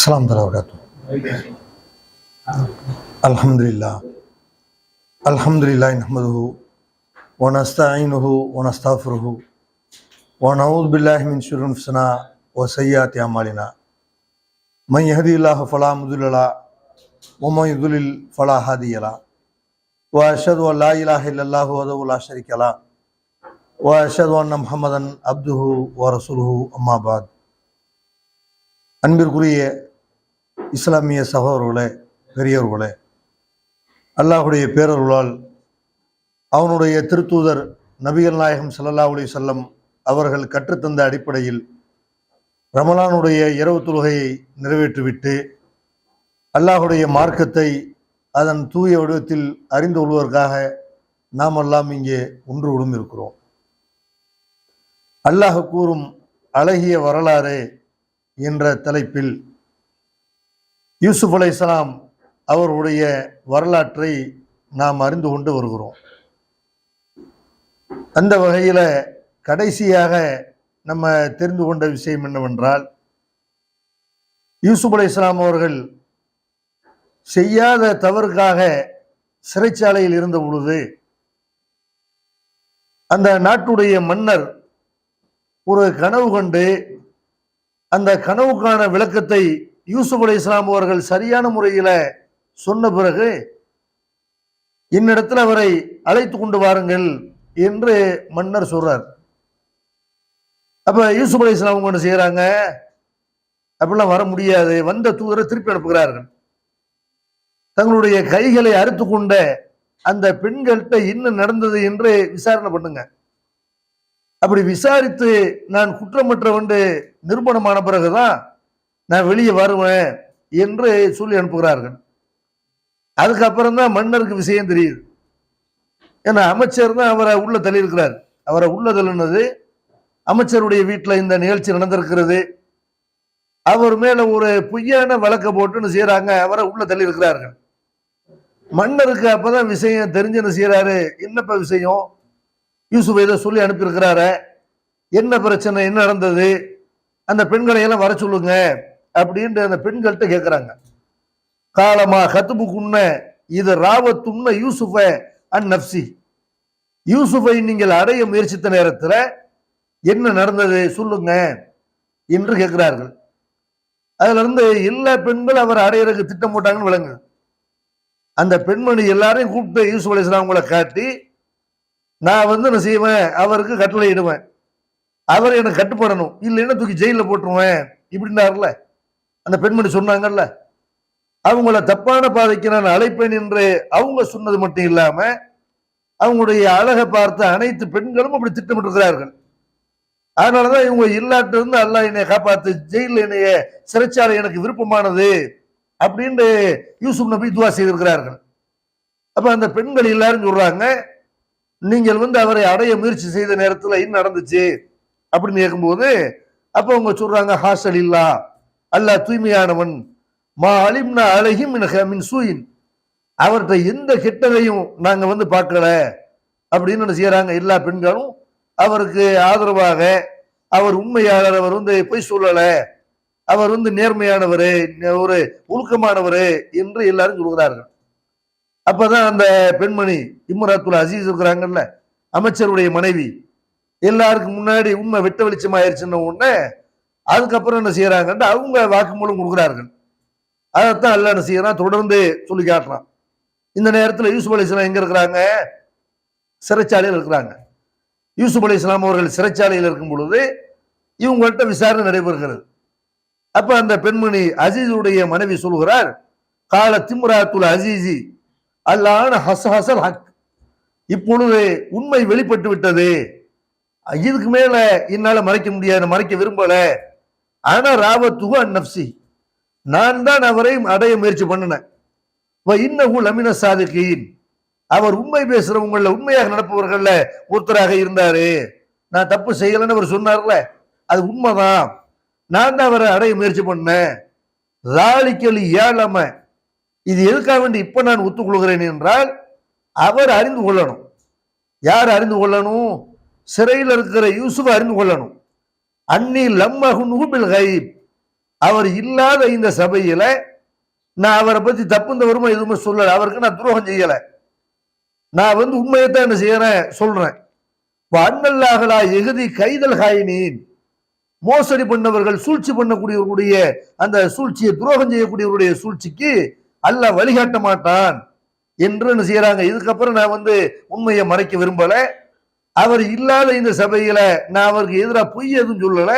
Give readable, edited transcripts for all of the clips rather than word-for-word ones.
السلام عليكم ورحمة الله. الحمد لله نحمده ونستعينه ونستغفره ونعوذ بالله من شرور أنفسنا وسيئات أعمالنا من يهدي الله فلا مضل له ومن يضلل فلا هادي له وأشهد أن لا إله إلا الله وحده لا شريك له وأشهد أن محمدا عبده ورسوله أما بعد. அன்பிற்குரிய இஸ்லாமிய சகோதரர்களே, பெரியவர்களே, அல்லாஹுடைய பேரருளால் அவனுடைய திருத்தூதர் நபிகள் நாயகம் ஸல்லல்லாஹு அலைஹி வஸல்லம் அவர்கள் கற்றுத்தந்த அடிப்படையில் ரமலானுடைய இரவு தொழுகையை நிறைவேற்றிவிட்டு அல்லாஹுடைய மார்க்கத்தை அதன் தூய வடிவத்தில் அறிந்து கொள்வதற்காக நாம் எல்லாம் இங்கே ஒன்று விடும் இருக்கிறோம். அல்லாஹ் கூறும் அழகிய வரலாறு என்ற தலைப்பில் யூசுப் அலைஹிஸ்ஸலாம் அவருடைய வரலாற்றை நாம் அறிந்து கொண்டு வருகிறோம். அந்த வகையில் கடைசியாக நம்ம தெரிந்து கொண்ட விஷயம் என்னவென்றால், யூசுப் அலைஹிஸ்ஸலாம் அவர்கள் செய்யாத தவறுக்காக சிறைச்சாலையில் இருந்த பொழுது அந்த நாட்டுடைய மன்னர் ஒரு கனவு கண்டு அந்த கனவுக்கான விளக்கத்தை யூசுப் அலைஹிஸ்ஸலாம் அவர்கள் சரியான முறையில் சொன்ன பிறகு என்னிடத்தில் அவரை அழைத்து கொண்டு வாருங்கள் என்று மன்னர் சொல்றார். அப்ப யூசுப் அலைஹிஸ்ஸலாம் அவங்க என்ன செய்யறாங்க, அப்படிலாம் வர முடியாது, வந்த தூதரை திருப்பி அனுப்புகிறார்கள். தங்களுடைய கைகளை அறுத்து கொண்ட அந்த பெண்கள்கிட்ட என்ன நடந்தது என்று விசாரணை பண்ணுங்க. அப்படி விசாரித்து நான் குற்றமற்றவன் நிரூபணமான பிறகுதான் நான் வெளியே வருவேன் என்று சொல்லி அனுப்புகிறார்கள். அதுக்கப்புறம் தான் மன்னருக்கு விஷயம் தெரியுது. ஏன்னா அமைச்சர் தான் அவரை உள்ள தள்ளியிருக்கிறார். அவரை உள்ள தள்ளினது அமைச்சருடைய வீட்டில் இந்த நிகழ்ச்சி நடந்திருக்கிறது. அவர் மேல ஒரு பொய்யான வழக்க போட்டுன்னு செய்யறாங்க, அவரை உள்ள தள்ளியிருக்கிறார்கள். மன்னருக்கு அப்பதான் விஷயம் தெரிஞ்சுன்னு செய்யறாரு. என்னப்ப விஷயம், யூசுப் இதை சொல்லி அனுப்பியிருக்கிறார, என்ன பிரச்சனை, என்ன நடந்தது, அந்த பெண்களை எல்லாம் வர சொல்லுங்க அப்படின்ட்டு அந்த பெண்கள்கிட்ட கேட்கிறாங்க. காலமா கத்துபுக்குன்ன இது ராவத்துன்ன யூசுஃப அன் நப்சி, யூசுஃபை நீங்கள் அடைய முயற்சித்த நேரத்தில் என்ன நடந்தது சொல்லுங்க என்று கேட்கிறார்கள். அதுல இருந்து எல்லா பெண்கள் அவர் அடையிறதுக்கு திட்டம் போட்டாங்கன்னு விளங்குது. அந்த பெண்மணி எல்லாரையும் கூப்பிட்டு யூசுப் அலைஹிஸ்ஸலாம் அவங்களை காட்டி, நான் என்ன செய்வேன், அவருக்கு கட்டளை இடுவேன், அவர் எனக்கு கட்டுப்படணும், இல்லைன்னா தூக்கி ஜெயிலில் போட்டுருவேன் இப்படின்னாருல அந்த பெண்மணி சொன்னாங்கல்ல. அவங்கள தப்பான பாதைக்கு நான் அழைப்பேன் என்று அவங்க சொன்னது மட்டும் இல்லாம அவங்களுடைய அழகை பார்த்த அனைத்து பெண்களும் அப்படி திட்டமிட்டிருக்கிறார்கள். அதனாலதான் இவங்க இல்லாட்டு இருந்து அல்லாஹ் என்னைய காப்பாத்து, ஜெயிலில் என்னைய சிறைச்சாலை எனக்கு விருப்பமானது அப்படின்னு யூசுப் நபி துவா செய்திருக்கிறார்கள். அப்ப அந்த பெண்கள் எல்லாரும் சொல்றாங்க, நீங்கள் அவரை அடைய முயற்சி செய்த நேரத்தில் என்ன நடந்துச்சு அப்படின்னு கேட்கும்போது அப்ப அவங்க சொல்றாங்க, ஹாசல் இல்லா, அல்லாஹ் தூய்மையானவன், மா அலிம்னா அழகிம் மின் சூயின், அவர்கிட்ட எந்த கெட்டதையும் நாங்க பார்க்கல அப்படின்னு என்ன செய்யறாங்க. எல்லா பெண்களும் அவருக்கு ஆதரவாக, அவர் உண்மையாளர், அவர் பொய் சொல்லல, அவர் நேர்மையானவர், ஒரு ஒழுக்கமானவர் என்று எல்லாரும் சொல்கிறார்கள். அப்பதான் அந்த பெண்மணி இம்ராத்துல் அசீஸ் இருக்கிறாங்கல்ல, அமைச்சருடைய மனைவி, எல்லாருக்கும் முன்னாடி உண்மை வெட்ட வெளிச்சம் ஆயிடுச்சுன்னு உடனே அதுக்கப்புறம் என்ன செய்யறாங்க, அவங்க வாக்குமூலம் கொடுக்குறார்கள். அதைத்தான் அல்லாஹ் என்ன செய்யறான், தொடர்ந்து சொல்லி காட்டுறான். இந்த நேரத்தில் யூசுப் அலைஹிஸ்ஸலாம் எங்க இருக்கிறாங்க, சிறைச்சாலையில் இருக்கிறாங்க. யூசுப் அலைஹிஸ்ஸலாம் அவர்கள் சிறைச்சாலையில் இருக்கும் பொழுது இவங்கள்ட்ட விசாரணை நடைபெறுகிறது. அப்ப அந்த பெண்மணி அசீஸுடைய மனைவி சொல்கிறார், கால திம்ராத்துல் அசீசி அல்லான ஹசல் ஹக், இப்பொழுது உண்மை வெளிப்பட்டு விட்டது, இதுக்கு மேல என்னால மறைக்க முடியாது, மறைக்க விரும்பல. ஆனா ராவத்துஹு அன் நப்சி, நான் தான் அவரை அடைய முயற்சி பண்ணினேன். இன்னஹு லமின சாதிகீன், அவர் உண்மை பேசுறவங்கள, உண்மையாக நடப்பவர்கள்ல ஒருத்தராக இருந்தாரு. நான் தப்பு செய்யலன்னு அவர் சொன்னார்ல, அது உண்மைதான், நான் தான் அவரை அடைய முயற்சி பண்ணேன். ராலிக்கலி ஏழம, இது எதுக்காக வேண்டி இப்ப நான் ஒத்துக்கொள்கிறேன் என்றால், அவர் அறிந்து கொள்ளணும். யார் அறிந்து கொள்ளணும், சிறையில் இருக்கிற யூசுப் அறிந்து கொள்ளணும். அன்னி லம்மஹு பில் கைப், அவர் இல்லாத இந்த சபையில நான் அவரை பத்தி தப்பு வருமா எதுவுமே சொல்லல, அவருக்கு நான் துரோகம் செய்யல, நான் உண்மையத்தான் என்ன செய்யறேன் சொல்றேன். அண்ணல்லாகலா எகுதி கைதல் காயினின், மோசடி பண்ணவர்கள் சூழ்ச்சி பண்ணக்கூடியவர்களுடைய அந்த சூழ்ச்சியை, துரோகம் செய்யக்கூடியவருடைய சூழ்ச்சிக்கு அல்லாஹ் வழிகாட்ட மாட்டான் என்று என்ன செய்யறாங்க. இதுக்கப்புறம் நான் உண்மையை மறைக்க விரும்பல, அவர் இல்லாத இந்த சபையில நான் அவருக்கு எதிராக பொய் எதுவும் சொல்லல,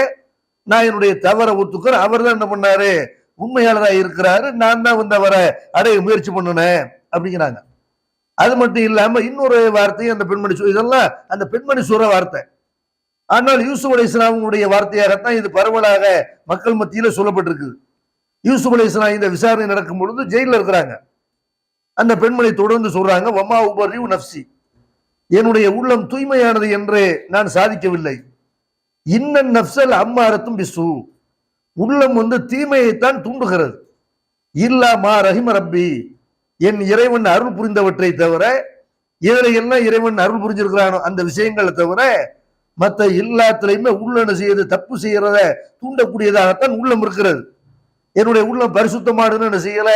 நான் என்னுடைய தவறை ஒத்துக்கிறேன், அவர் தான் என்ன பண்ணாரு உண்மையாளராக இருக்கிறாரு, நான் தான் அவரை அடைய முயற்சி பண்ணினேன் அப்படிங்கிறாங்க. அது மட்டும் இல்லாம இன்னொரு வார்த்தையும் அந்த பெண்மணி இதெல்லாம் அந்த பெண்மணி சொல்ற வார்த்தை. ஆனால் யூசுப் அலைஹிஸ்ஸலாமுடைய வார்த்தையாகத்தான் இது பரவலாக மக்கள் மத்தியில சொல்லப்பட்டிருக்கு. யூசுப் அலைஹிஸ்ஸலாம் இந்த விசாரணை நடக்கும் பொழுது ஜெயில இருக்கிறாங்க. அந்த பெண்மணி தொடர்ந்து சொல்றாங்க, வமா உபர்ரிஉ நஃப்சி, என்னுடைய உள்ளம் தூய்மையானது என்று நான் சாதிக்கவில்லை. இன்னன் நஃப்ஸல் அம்மாரத்தும் பிசு, உள்ளம் தீமையைத்தான் தூண்டுகிறது. இல்லா மா ரஹிம ரப்பி, என் இறைவன் அருள் புரிந்தவற்றை தவிர, இதுல என்ன இறைவன் அருள் புரிஞ்சிருக்கிறானோ அந்த விஷயங்களை தவிர மற்ற எல்லாத்திலையுமே உள்ள செய்யறது தப்பு செய்யறத தூண்டக்கூடியதாகத்தான் உள்ளம் இருக்கிறது. என்னுடைய உள்ளம் பரிசுத்தமானதுன்னு என்ன செய்யல,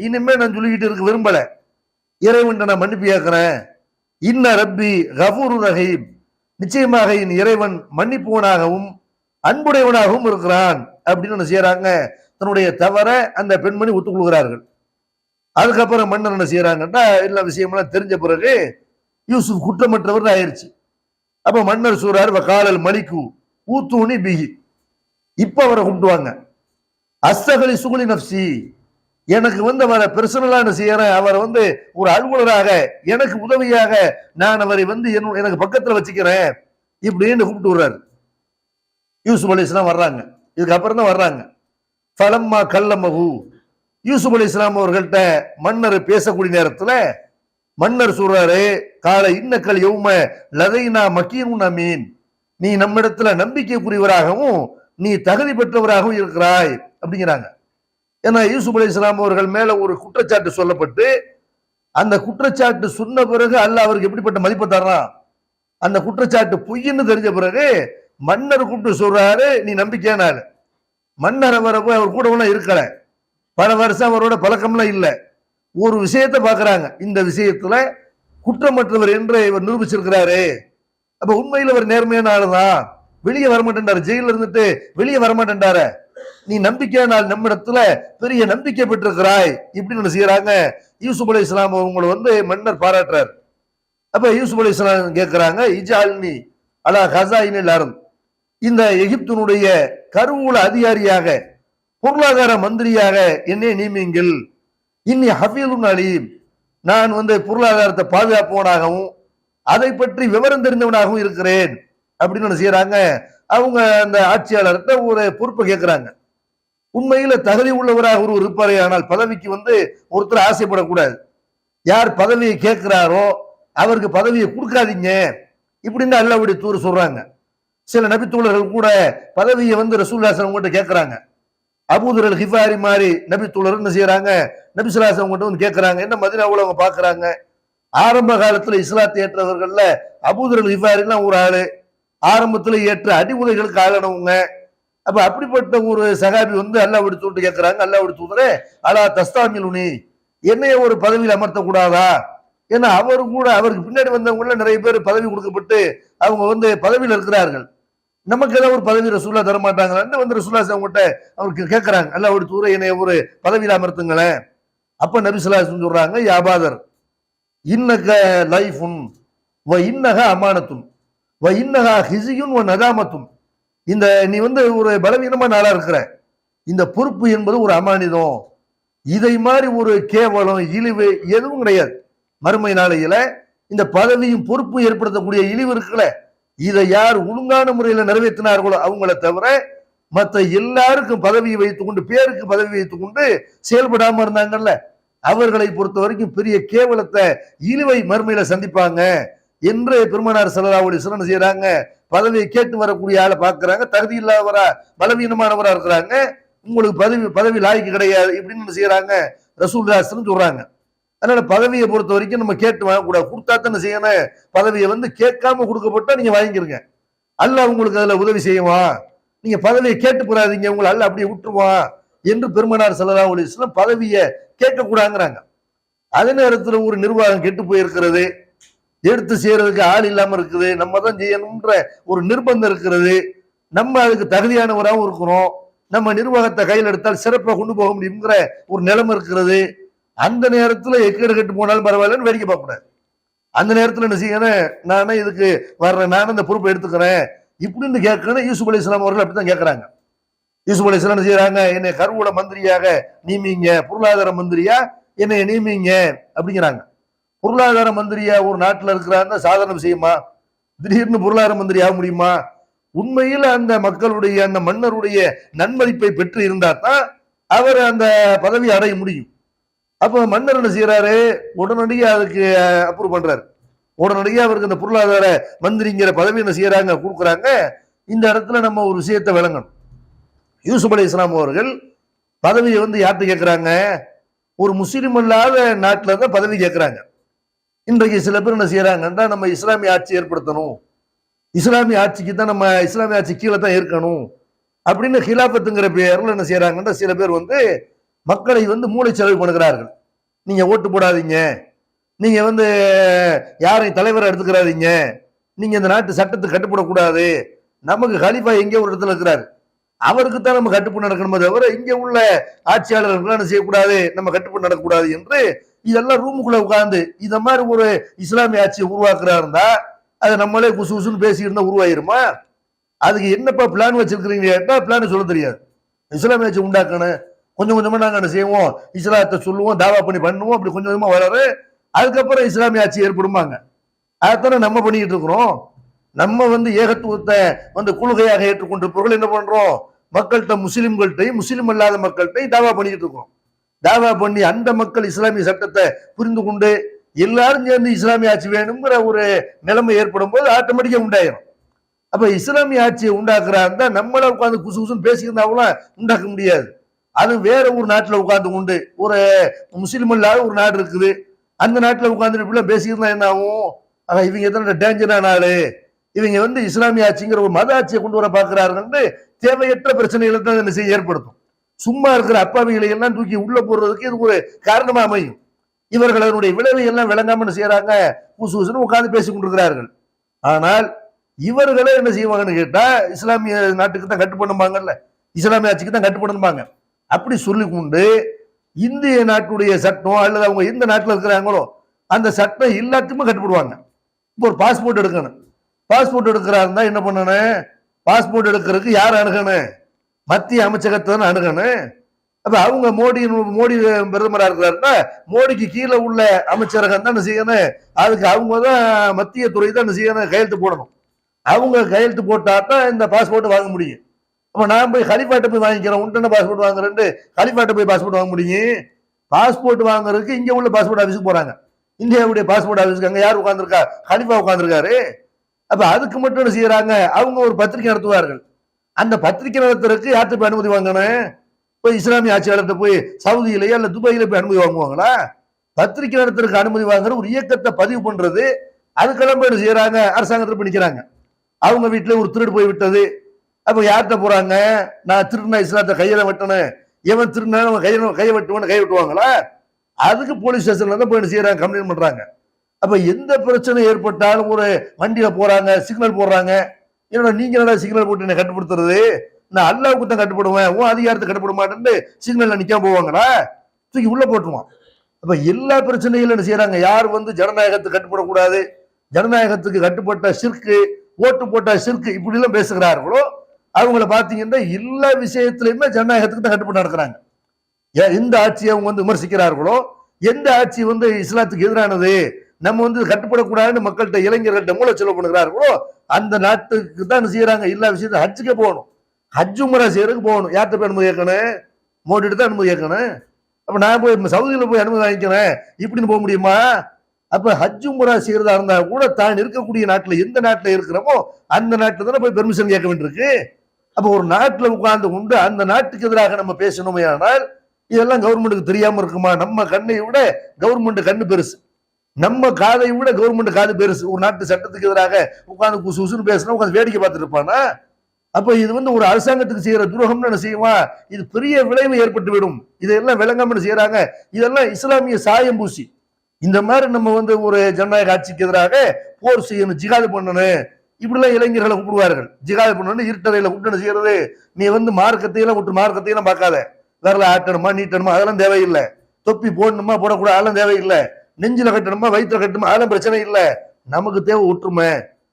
இனிமே நான் சொல்லிக்கிட்டு இருக்க விரும்பல, இறைவன் நான் மன்னிப்பு கேட்கிறேன். இன்ன ரப்பி கஃபூரு ரஹீம், நிச்சயமாக என் இறைவன் மன்னிப்புவனாகவும் அன்புடையவனாகவும் இருக்கிறான் அப்படின்னு என்ன செய்யறாங்க, தன்னுடைய தவற அந்த பெண்மணி ஒத்துக்கொள்கிறார்கள். அதுக்கப்புறம் மன்னர் என்ன செய்யறாங்கன்னா, எல்லா விஷயமெல்லாம் தெரிஞ்ச பிறகு யூசுப் குற்றமற்றவர் ஆயிடுச்சு. அப்ப மன்னர் சொல்றாரு, காலல் மலிக்கு ஊத்தூனி பிஹி, இப்ப அவரை கூப்பிட்டுவாங்க. அஸ்தகலி சுகுலி நப்சி, எனக்கு அவரை பெர்சனலா என்ன செய்யறேன், அவர் ஒரு அலுவலராக எனக்கு உதவியாக நான் அவரை எனக்கு பக்கத்துல வச்சுக்கிறேன் இப்படின்னு கூப்பிட்டு விடுறாரு. யூசுப் அலைஹிஸ்ஸலாம் வர்றாங்க, இதுக்கப்புறம் தான் வர்றாங்க. ஃபலம்மா கல்லமஹு, யூசுப் அலைஹிஸ்ஸலாம் அவர்கள்ட்ட மன்னர் பேசக்கூடிய நேரத்துல மன்னர் சொல்றாரு, கால இன்னக்கல் யௌம லதைனா மக்கீனுன் அமீன், நீ நம்மிடத்துல நம்பிக்கைக்குரியவராகவும் நீ தகுதி பெற்றவராகவும் இருக்கிறாய் அப்படிங்கிறாங்க. ஏன்னா யூசுப் அலைஹிஸ்ஸலாம் அவர்கள் மேல ஒரு குற்றச்சாட்டு சொல்லப்பட்டு, அந்த குற்றச்சாட்டு சொன்ன பிறகு அல்லாஹ் அவருக்கு எப்படிப்பட்ட மதிப்பை தர்றான், அந்த குற்றச்சாட்டு பொய்ன்னு தெரிஞ்ச பிறகு மன்னர் கூப்பிட்டு சொல்றாரு, நீ நம்பிக்கையானால. மன்னர் அவர் கூட இருக்கல, பல வருஷம் அவரோட பழக்கம்லாம் இல்லை. ஒரு விஷயத்தை பாக்குறாங்க, இந்த விஷயத்துல குற்றமற்றவர் என்று இவர் நிரூபிச்சிருக்கிறாரு, அப்ப உண்மையில் அவர் நேர்மையான ஆளுதான், வெளியே வரமாட்டேன்டாரு, ஜெயில இருந்துட்டு வெளியே வரமாட்டேன்டாரு, நீ நம்பிக்கையான நம்மிடத்துல பெரிய நம்பிக்கை பெற்றிருக்கிறாய் இப்படின்னு செய்யறாங்க. யூசுப் அலைஹிஸ்ஸலாம் அவங்களை மன்னர் பாராட்டுறாரு. அப்ப யூசுப் அலைஹிஸ்ஸலாம் கேட்கிறாங்க, இஜால்னி அலா ஹஸாயினில் அர்த், இந்த எகிப்தினுடைய கருவூல அதிகாரியாக பொருளாதார மந்திரியாக என்னை நியமியுங்கள். இன்னி ஹஃபீதுன் அலீம், நான் பொருளாதாரத்தை பாதுகாப்பவனாகவும் அதை பற்றி விவரம் தெரிந்தவனாகவும் இருக்கிறேன் அப்படின்னு செய்யறாங்க. அவங்க அந்த ஆட்சியாளர்கிட்ட ஒரு பொறுப்பை கேட்கிறாங்க. உண்மையில தகுதி உள்ளவராக ஒரு இருப்பாரே, ஆனால் பதவிக்கு ஒருத்தர் ஆசைப்படக்கூடாது. யார் பதவியை கேட்கிறாரோ அவருக்கு பதவியை கொடுக்காதீங்க இப்படின்னு அல்லாஹ்வுடைய தூதர் சொல்றாங்க. சில நபித்தூழர்கள் கூட பதவியை ரசூலுல்லாஹி ஸல்லல்லாஹு அலைஹி வஸல்லம் கேட்கிறாங்க. அபூதர் அல் கிஃபாரி மாதிரி நபித்தூழர் என்ன செய்யறாங்க, நபி ஸல்லல்லாஹு அலைஹி வஸல்லம் கேட்கிறாங்க. என்ன மதீனாவுல அவங்க பாக்குறாங்க, ஆரம்ப காலத்துல இஸ்லாத்தை ஏற்றவர்கள்ல அபூதர் அல் கிஃபாரிலாம் ஒரு ஆளு, ஆரம்பத்துல ஏற்ற அடி உதைகளுக்கு ஆளானவங்க. அப்ப அப்படிப்பட்ட ஒரு சகாபி அல்லாஹ்வுடைய தூதர் கேட்கிறாங்க, அல்லாஹ்வுடைய தூதரே அலா தஸ்தாமிலுனி, என்னைய ஒரு பதவியில் அமர்த்த கூடாதா? ஏன்னா அவரு கூட அவருக்கு பின்னாடி வந்தவங்கள நிறைய பேர் பதவி கொடுக்கப்பட்டு அவங்க பதவியில் இருக்கிறார்கள், நமக்கு ஏதாவது ஒரு பதவி ரசூலுல்லாஹ் தர மாட்டாங்களான்னு ரசூலுல்லாஹ் அவங்ககிட்ட அவருக்கு கேட்கிறாங்க, அல்லாஹ்வுடைய தூதரே என்னைய ஒரு பதவியில் அமர்த்துங்களேன். அப்ப நபி ஸல்லல்லாஹு அலைஹி வஸல்லம் சொல்றாங்க, யா அபாதர் இன்னக லைஃபுன் வ இன்னஹா அமானத்துன் வ இன்னஹா ஹிஸியுன் வ நதாமத்துன், இந்த நீ ஒரு பலவீனமான ஆளா இருக்கிற, இந்த பொறுப்பு என்பது ஒரு அமானிதம், இதை மாதிரி ஒரு கேவலம் இழிவு எதுவும் கிடையாது. மறுமை நாளையில இந்த பதவியும் பொறுப்பும் ஏற்படுத்தக்கூடிய இழிவு இருக்குல்ல, இதை யார் ஒழுங்கான முறையில் நிறைவேற்றினார்களோ அவங்கள தவிர மற்ற எல்லாருக்கும் பதவியை வைத்துக் கொண்டு, பேருக்கு பதவி வைத்துக் கொண்டு செயல்படாம இருந்தாங்கல்ல, அவர்களை பொறுத்த வரைக்கும் பெரிய கேவலத்தை இழிவை மறுமையில சந்திப்பாங்க என்று பெருமானார் ஸல்லல்லாஹு அலைஹி வஸல்லம் செய்யறாங்க. பதவியை கேட்டு வரக்கூடிய ஆளை பாக்குறாங்க, தகுதி இல்லாதவரா பலவீனமானவரா இருக்கிறாங்க, உங்களுக்கு பதவி லாய்க்கு கிடையாது இப்படின்னு செய்யறாங்க, ரசூலுல்லாஹி சொல்றாங்க. அதனால பதவியை பொறுத்த வரைக்கும் நம்ம கேட்டு வாங்கக்கூடாது, கொடுத்தா தானே செய்யணும். பதவியை கேட்காம கொடுக்கப்பட்டா நீங்க வாங்கிக்கிறங்க, அல்லாஹ் உங்களுக்கு அதுல உதவி செய்வான். நீங்க பதவியை கேட்டு போறாதீங்க, உங்களை அல்லாஹ் அப்படியே விட்டுருவான் என்று பெருமானார் ஸல்லல்லாஹு அலைஹி வஸல்லம் பதவியை கேட்கக்கூடாதுங்கிறாங்க. அதே நேரத்துல ஒரு நிர்வாகம் கெட்டு போயிருக்கிறது, எடுத்து செய்யறதுக்கு ஆள் இல்லாம இருக்குது, நம்ம தான் செய்யணும்ன்ற ஒரு நிர்பந்தம் இருக்கிறது, நம்ம அதுக்கு தகுதியானவராகவும் இருக்கிறோம், நம்ம நிர்வாகத்தை கையில் எடுத்தால் சிறப்பாக கொண்டு போக முடியுங்கிற ஒரு நிலைமை இருக்கிறது. அந்த நேரத்துல எக்கேடு கெட்டு போனாலும் பரவாயில்லன்னு வேடிக்கை பார்க்கக்கூடாது. அந்த நேரத்துல என்ன செய்யணும், நானே இதுக்கு வர்றேன், நானும் இந்த பொறுப்பை எடுத்துக்கிறேன் இப்படின்னு கேட்கணும். யூசுப் அலைஹிஸ்ஸலாம் அவர்கள் அப்படித்தான் கேட்கறாங்க. யூசுப் அலைஹிஸ்ஸலாம் என்ன செய்யறாங்க, என்னை கருவூல மந்திரியாக நியமிங்க, பொருளாதார மந்திரியா என்னை நியமிங்க அப்படிங்கிறாங்க. பொருளாதார மந்திரியா ஒரு நாட்டுல இருக்கிறாருன்னா சாதாரண விஷயமா? திடீர்னு பொருளாதார மந்திரி ஆக முடியுமா? உண்மையில் அந்த மக்களுடைய அந்த மன்னருடைய நன்மதிப்பை பெற்று இருந்தா தான் அவர் அந்த பதவி அடைய முடியும். அப்ப மன்னர் என்ன செய்யறாரு, உடனடியாக அதுக்கு அப்ரூவ் பண்றாரு. உடனடியாக அவருக்கு இந்த பொருளாதார மந்திரிங்கிற பதவி என்ன செய்யறாங்க, கொடுக்குறாங்க. இந்த இடத்துல நம்ம ஒரு விஷயத்தை விளங்கணும். யூசுப் அலைஹிஸ்ஸலாம் அவர்கள் பதவியை யார்கிட்ட கேட்கிறாங்க, ஒரு முஸ்லிம் அல்லாத நாட்டில தான் பதவி கேட்கிறாங்க. இன்றைக்கு சில பேர் என்ன செய்யறாங்கன்னா, நம்ம இஸ்லாமிய ஆட்சி ஏற்படுத்தணும், இஸ்லாமிய ஆட்சிக்கு தான் நம்ம இஸ்லாமிய ஆட்சி கீழே தான் இருக்கணும் அப்படின்னு ஹிலாபத்துங்கிற பேர்ல என்ன செய்யறாங்கன்னா, சில பேர் மக்களை மூளை செலவு பண்ணுகிறார்கள். நீங்க ஓட்டு போடாதீங்க, நீங்க யாரையும் தலைவரை எடுத்துக்கிறாதீங்க, நீங்க இந்த நாட்டு சட்டத்துக்கு கட்டுப்படக்கூடாது, நமக்கு கலீஃபா எங்கே ஒரு இடத்துல இருக்கிறாரு, அவருக்கு தான் நம்ம கட்டுப்பட்டு நடக்கணுமே தவிர இங்க உள்ள ஆட்சியாளர்கள் என்ன செய்யக்கூடாது, நம்ம கட்டுப்பட்டு நடக்கக்கூடாது என்று இதெல்லாம் ரூமுக்குள்ள உட்கார்ந்து இந்த மாதிரி ஒரு இஸ்லாமிய ஆட்சியை உருவாக்குறா இருந்தா அதை நம்மளே குசு குசுன்னு பேசி இருந்தா உருவாயிருமா? அதுக்கு என்னப்பா பிளான் வச்சிருக்கிறீங்க கேட்டா பிளான் சொல்ல தெரியாது. இஸ்லாமிய ஆட்சி உண்டாக்கணும், கொஞ்சம் கொஞ்சமா நாங்க என்ன செய்வோம், இஸ்லாத்தை சொல்லுவோம், தாவா பண்ணி பண்ணுவோம், அப்படி கொஞ்சம் கொஞ்சமா வளரு, அதுக்கப்புறம் இஸ்லாமிய ஆட்சி ஏற்படுமாங்க. அதைத்தானே நம்ம பண்ணிட்டு இருக்கிறோம். நம்ம ஏகத்துவத்தை கொள்கையாக ஏற்றுக்கொண்டிருப்பவர்கள் என்ன பண்றோம், மக்கள்கிட்ட முஸ்லிம்கள்ட்டையும் முஸ்லிம் அல்லாத மக்கள்கிட்டையும் தாவா பண்ணிட்டு இருக்கிறோம். தாவா பண்ணி அந்த மக்கள் இஸ்லாமிய சட்டத்தை புரிந்து கொண்டு எல்லாரும் சேர்ந்து இஸ்லாமிய ஆட்சி வேணுங்கிற ஒரு நிலைமை ஏற்படும் போது ஆட்டோமேட்டிக்கா உண்டாயிரும். அப்ப இஸ்லாமிய ஆட்சியை உண்டாக்குறாருந்தா நம்மள உட்காந்து குசு குசுன்னு பேசியிருந்தாலும் உண்டாக்க முடியாது. அது வேற ஒரு நாட்டுல உட்கார்ந்து கொண்டு, ஒரு முஸ்லிம் இல்லாத ஒரு நாடு இருக்குது, அந்த நாட்டுல உட்கார்ந்து இப்படிலாம் பேசியிருந்தா என்ன ஆகும்? இவங்க எத்தனை டேஞ்சரான ஆளு, இவங்க இஸ்லாமிய ஆட்சிங்கிற ஒரு மத ஆட்சியை கொண்டு வர பாக்குறார்கள், தேவையற்ற பிரச்சனைகளை தான் என்ன செய்ய ஏற்படுத்தும். சும்மா இருக்கிற அப்பாவிகளை எல்லாம் தூக்கி உள்ள போடுறதுக்கு இது ஒரு காரணமா அமையும். இவர்கள் அதனுடைய விளைவை எல்லாம் விளங்காம என்ன செய்யறாங்க, புதுசு புதுசுன்னு உட்கார்ந்து பேசிக் கொண்டிருக்கிறார்கள். ஆனால் இவர்களே என்ன செய்வாங்கன்னு கேட்டா, இஸ்லாமிய நாட்டுக்கு தான் கட்டுப்படும்பாங்கல்ல, இஸ்லாமிய ஆட்சிக்கு தான் கட்டுப்படும்பாங்க. அப்படி சொல்லி கொண்டு இந்திய நாட்டுடைய சட்டம் அல்லது அவங்க எந்த நாட்டில் இருக்கிறாங்களோ அந்த சட்டம் எல்லாத்துக்குமே கட்டுப்படுவாங்க. இப்போ ஒரு பாஸ்போர்ட் எடுக்கணும், பாஸ்போர்ட் எடுக்கிறாருந்தா என்ன பண்ணணும், பாஸ்போர்ட் எடுக்கிறதுக்கு யார் அணுகணும், மத்திய அமைச்சகத்தை அணுகணும். அப்ப அவங்க மோடி பிரதமரா இருக்கிறாருன்னா மோடிக்கு கீழே உள்ள அமைச்சரகம் தான் என்ன செய்யணும், அதுக்கு அவங்க தான் மத்திய துறை தான் என்ன செய்யணும், கையெழுத்து போடணும். அவங்க கையெழுத்து போட்டா தான் இந்த பாஸ்போர்ட் வாங்க முடியும். அப்ப நான் போய் கலிஃபாட்ட போய் வாங்கிக்கிறேன், உண்டன பாஸ்போர்ட் வாங்குறேன், கலிஃபாட்ட போய் பாஸ்போர்ட் வாங்க முடியும்? பாஸ்போர்ட் வாங்குறதுக்கு இங்க உள்ள பாஸ்போர்ட் ஆஃபீஸுக்கு போறாங்க. இந்தியாவுடைய பாஸ்போர்ட் ஆஃபீஸுக்கு அங்க யார் உட்கார்ந்துருக்கா, கலிஃபா உட்கார்ந்துருக்காரு. அப்ப அதுக்கு மட்டும் என்ன செய்யறாங்க, அவங்க ஒரு பத்திரிகை நடத்துவார்கள். அந்த பத்திரிகை நடத்துறதுக்கு யார்கிட்ட போய் அனுமதி வாங்கணும், போய் இஸ்லாமிய ஆட்சியாளர்கிட்ட போய் சவுதியிலேயோ அல்ல துபாயில போய் அனுமதி வாங்குவாங்களா? பத்திரிகை நடத்துறதுக்கு அனுமதி வாங்குற ஒரு இயக்கத்தை பதிவு பண்றது, அதுக்கெல்லாம் போய் என்ன செய்யறாங்க, அரசாங்கத்தில் போய் நிக்கிறாங்க. அவங்க வீட்டுல ஒரு திருடு போய் விட்டது, அப்ப யார்கிட்ட போறாங்க, நான் திருடினா இஸ்லாத்தை கையில வெட்டணும், எவன் திருடினா கையை வெட்டுவான்னு கை வெட்டுவாங்களா? அதுக்கு போலீஸ் ஸ்டேஷன்ல தான் போய் செய்யறாங்க, கம்ப்ளைண்ட் பண்றாங்க. அப்ப எந்த பிரச்சனை ஏற்பட்டாலும் ஒரு வண்டியில போறாங்க, சிக்னல் போடுறாங்க, என்னோட நீங்க என்ன சிக்னல் போட்டு என்ன கட்டுப்படுத்துறது, நான் அல்லாவுக்கு தான் கட்டுப்படுவேன், உன் அதிகாரத்தை கட்டுப்பட மாட்டேன்னு சிக்னல்ல நிக்காம போவாங்களா? தூக்கி உள்ள போட்டுருவான். அப்ப எல்லா பிரச்சனைகளும் என்ன செய்யறாங்க, யார் ஜனநாயகத்துக்கு கட்டுப்படக்கூடாது, ஜனநாயகத்துக்கு கட்டுப்பட்ட சிற்கு, ஓட்டு போட்ட சிற்கு, இப்படி எல்லாம் பேசுகிறார்களோ அவங்கள பாத்தீங்கன்னா எல்லா விஷயத்திலுமே ஜனநாயகத்துக்கு தான் கட்டுப்பட்டு நடக்கிறாங்க. எந்த ஆட்சியை அவங்க விமர்சிக்கிறார்களோ, எந்த ஆட்சி இஸ்லாத்துக்கு எதிரானது, நம்ம கட்டுப்படக்கூடாதுன்னு மக்கள்கிட்ட இளைஞர்கள்ட்ட மூளை செலவு பண்ணுகிறார்களோ அந்த நாட்டுக்கு தான் செய்யறாங்க. எல்லா விஷயத்தையும் ஹஜ்ஜுக்கே போகணும், ஹஜ்ஜு முறை செய்யறதுக்கு போகணும். யார்கிட்ட போய் அனுமதி கேட்கணும், மோடிட்டு தான் அனுமதி கேட்கணும். அப்ப நான் போய் சவுதியில போய் அனுமதி வாங்கிக்கிறேன் இப்படின்னு போக முடியுமா? அப்ப ஹஜ்ஜு முறை செய்யறதா இருந்தா கூட தான் இருக்கக்கூடிய நாட்டுல எந்த நாட்டுல இருக்கிறோமோ அந்த நாட்டுல தானே போய் பெர்மிஷன் கேட்க வேண்டியிருக்கு. அப்ப ஒரு நாட்டுல உட்கார்ந்து கொண்டு அந்த நாட்டுக்கு எதிராக நம்ம பேசணுமே ஆனால் இதெல்லாம் கவர்மெண்ட்டுக்கு தெரியாம இருக்குமா? நம்ம கண்ணை விட கவர்மெண்ட் கண்ணு பெருசு, நம்ம காதை விட கவர்மெண்ட் காது பெருசு. ஒரு நாட்டு சட்டத்துக்கு எதிராக உட்கார்ந்து குசு குசுன்னு பேசினா உட்காந்து வேடிக்கை பார்த்துட்டு இருப்பானா? அப்ப இது ஒரு அரசாங்கத்துக்கு செய்யற துரோகம்னு என்ன செய்வான், இது பெரிய விளைவு ஏற்பட்டு விடும். இதெல்லாம் விளங்காம செய்யறாங்க. இதெல்லாம் இஸ்லாமிய சாயம் பூசி இந்த மாதிரி நம்ம ஒரு ஜனநாயக ஆட்சிக்கு எதிராக போர் செய்யணும், ஜிகாது பண்ணணும், இப்படிலாம் இளைஞர்களை கூப்பிடுவார்கள். ஜிகாது பண்ணணும், இருட்டறையில கூப்பிட்டு செய்யறது. நீ மார்க்கத்தையெல்லாம் விட்டு மார்க்கத்தையெல்லாம் பார்க்காத, விரல ஆட்டணுமா நீட்டணுமா அதெல்லாம் தேவையில்லை, தொப்பி போடணுமா போடக்கூடாது அதெல்லாம் தேவையில்லை, நெஞ்சில கட்டணுமா வயிற்றுல கட்டணுமா அதெல்லாம் பிரச்சனை இல்லை. நமக்கு தேவை ஒற்றுமை,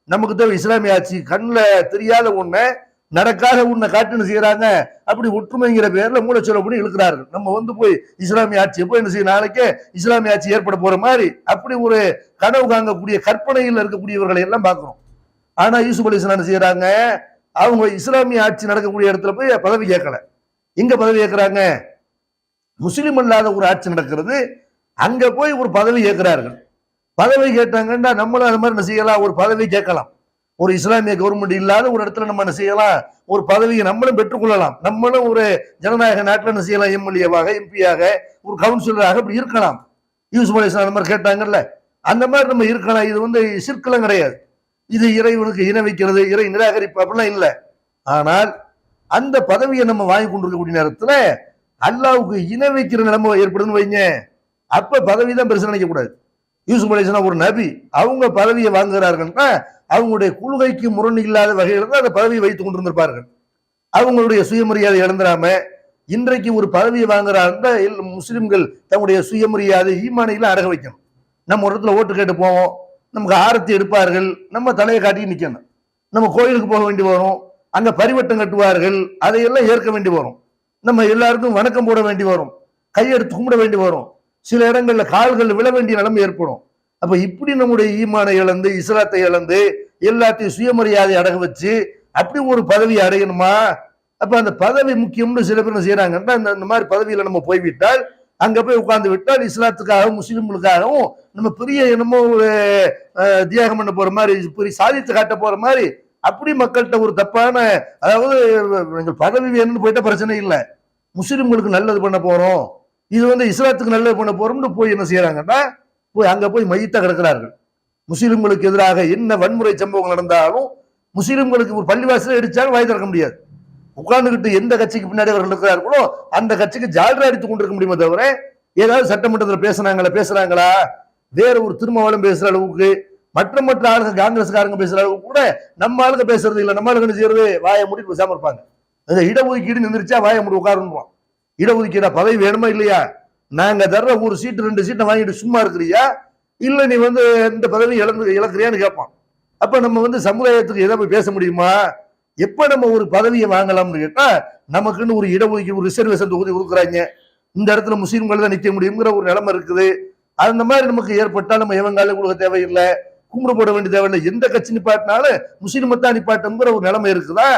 நமக்கு தேவை இஸ்லாமிய ஆட்சி. கண்ணில் தெரியாத உன்னை நடக்காத உன்னை காட்டுன்னு செய்யறாங்க. அப்படி ஒற்றுமைங்கிற பேர்ல மூலச்சொல்லப்படி இழுக்கிறார்கள். நம்ம போய் இஸ்லாமிய ஆட்சி எப்போ என்ன செய்ய, நாளைக்கே இஸ்லாமிய ஆட்சி ஏற்பட போற மாதிரி அப்படி ஒரு கனவு காங்கக்கூடிய கற்பனையில் இருக்கக்கூடியவர்களை எல்லாம் பார்க்கிறோம். ஆனா யூசுப் அலைஹிஸ்ஸலாம் என்ன செய்யறாங்க, அவங்க இஸ்லாமிய ஆட்சி நடக்கக்கூடிய இடத்துல போய் பதவி கேட்கல. எங்க பதவி கேட்கிறாங்க, முஸ்லிம் அல்லாத ஒரு ஆட்சி நடக்கிறது, அங்க போய் ஒரு பதவி கேட்கிறார்கள். பதவி கேட்டாங்கன்னா நம்மளும் அது மாதிரி என்ன செய்யலாம், ஒரு பதவி கேட்கலாம். ஒரு இஸ்லாமிய கவர்மெண்ட் இல்லாத ஒரு இடத்துல நம்ம என்ன செய்யலாம், ஒரு பதவியை நம்மளும் பெற்றுக்கொள்ளலாம். நம்மளும் ஒரு ஜனநாயக நாட்டில் என்ன செய்யலாம், எம்எல்ஏவாக எம்பியாக ஒரு கவுன்சிலராக இப்படி இருக்கலாம். யூசுப் அலைஹிஸ்ஸலாம் அந்த மாதிரி கேட்டாங்கல்ல, அந்த மாதிரி நம்ம இருக்கலாம். இது சிற்கலம் கிடையாது, இது இறைவனுக்கு இணை வைக்கிறது, இறை நிராகரிப்பு அப்படிலாம் இல்லை. ஆனால் அந்த பதவியை நம்ம வாங்கி கொண்டிருக்கக்கூடிய நேரத்துல அல்லாஹ்வுக்கு இணை வைக்கிற நிலைமை ஏற்படுதுன்னு வைங்க, அப்ப பதவி தான் பெருசு நினைக்க கூடாது. யூசுப் அலைஹிஸ்ஸலாம் ஒரு நபி, அவங்க பதவியை வாங்குகிறார்கள்னா அவங்களுடைய கொள்கைக்கு முரண் இல்லாத வகையில தான் அந்த பதவியை வைத்துக் கொண்டிருந்திருப்பார்கள். அவங்களுடைய சுயமரியாதை இழந்துடாம இன்றைக்கு ஒரு பதவியை வாங்குறாருந்தா முஸ்லிம்கள் தங்களுடைய சுயமரியாதை ஈமானையெல்லாம் அடக வைக்கணும். நம்ம ஒரு இடத்துல ஓட்டு கேட்டு போவோம், நமக்கு ஆரத்தி எடுப்பார்கள், நம்ம தலையை காட்டி நிக்கணும். நம்ம கோயிலுக்கு போக வேண்டி வரும், அங்க பரிவட்டம் கட்டுவார்கள், அதையெல்லாம் ஏற்க வேண்டி வரும். நம்ம எல்லாருக்கும் வணக்கம் போட வேண்டி வரும், கையெடுத்து கும்பிட வேண்டி வரும். சில இடங்கள்ல கால்கள் விழ வேண்டிய நிலைமை ஏற்படும். அப்ப இப்படி நம்முடைய ஈமானை இழந்து இஸ்லாத்தை இழந்து எல்லாத்தையும் சுயமரியாதை அடக வச்சு அப்படி ஒரு பதவி அடையணுமா? அப்ப அந்த பதவி முக்கியம்னு சில பேர் செய்யறாங்கன்னா, இந்த மாதிரி பதவியில நம்ம போய்விட்டால், அங்க போய் உட்கார்ந்து விட்டால் இஸ்லாத்துக்காகவும் முஸ்லிம்களுக்காகவும் நம்ம பெரிய என்னமோ ஒரு தியாகம் பண்ண போற மாதிரி, பெரிய சாதித்து காட்ட போற மாதிரி அப்படி மக்கள்கிட்ட ஒரு தப்பான, அதாவது எங்கள் பதவி வேணும்னு போயிட்டா பிரச்சனை இல்லை, முஸ்லிம்களுக்கு நல்லது பண்ண போறோம், இது இஸ்லாத்துக்கு நல்லது பண்ண போறோம்னு போய் என்ன செய்யறாங்கன்னா, போய் அங்க போய் மையத்தா கிடக்கிறார்கள். முஸ்லிம்களுக்கு எதிராக என்ன வன்முறை சம்பவங்கள் நடந்தாலும் முஸ்லிம்களுக்கு ஒரு பள்ளிவாசல அடிச்சாலும் வாய் திறக்க முடியாது. உட்கார்ந்துகிட்டு எந்த கட்சிக்கு பின்னாடி அவர்கள் இருக்கிறார்களோ அந்த கட்சிக்கு ஜால்ரா அடித்துக் கொண்டிருக்க முடியுமே தவிர, ஏதாவது சட்டமன்றத்தில் பேசுறாங்களா, வேற ஒரு திருமாவளம் பேசுற அளவுக்கு, மற்ற ஆளுங்க காங்கிரஸ்காரங்க பேசுற அளவுக்கு கூட நம்ம ஆளுங்க பேசுறது இல்லை. நம்ம ஆளுங்க செய்யறது வாயை மூடி பேசாம இருப்பாங்க. இடஒதுக்கீடு நின்றுச்சா வாயை மூடி உட்காருவோம். இடஒதுக்கீடா பதவி வேணுமா இல்லையா, நாங்க தர்ற ஒரு சீட்டு 2 சீட்டை வாங்கிட்டு சும்மா இருக்கிறியா, இல்ல நீ இந்த பதவி இழக்கிறியான்னு கேட்பான். அப்ப நம்ம சமுதாயத்துக்கு எதை போய் பேச முடியுமா? எப்ப நம்ம ஒரு பதவியை வாங்கலாம்னு கேட்டா, நமக்குன்னு ஒரு இடஒதுக்கீடு ஒரு ரிசர்வேஷன் தொகுதி கொடுக்குறாங்க, இந்த இடத்துல முஸ்லீம்கள் தான் நிக்க முடியுங்கிற ஒரு நிலைமை இருக்குது. அந்த மாதிரி நமக்கு ஏற்பட்டால் நம்ம எவங்காலும் கொடுக்க தேவையில்லை, கும்பிடு போட வேண்டிய தேவையில்லை, எந்த கட்சி நிப்பாட்டினாலும் முஸ்லீமத்தான் நிப்பாட்டுங்கிற ஒரு நிலைமை இருக்குதா?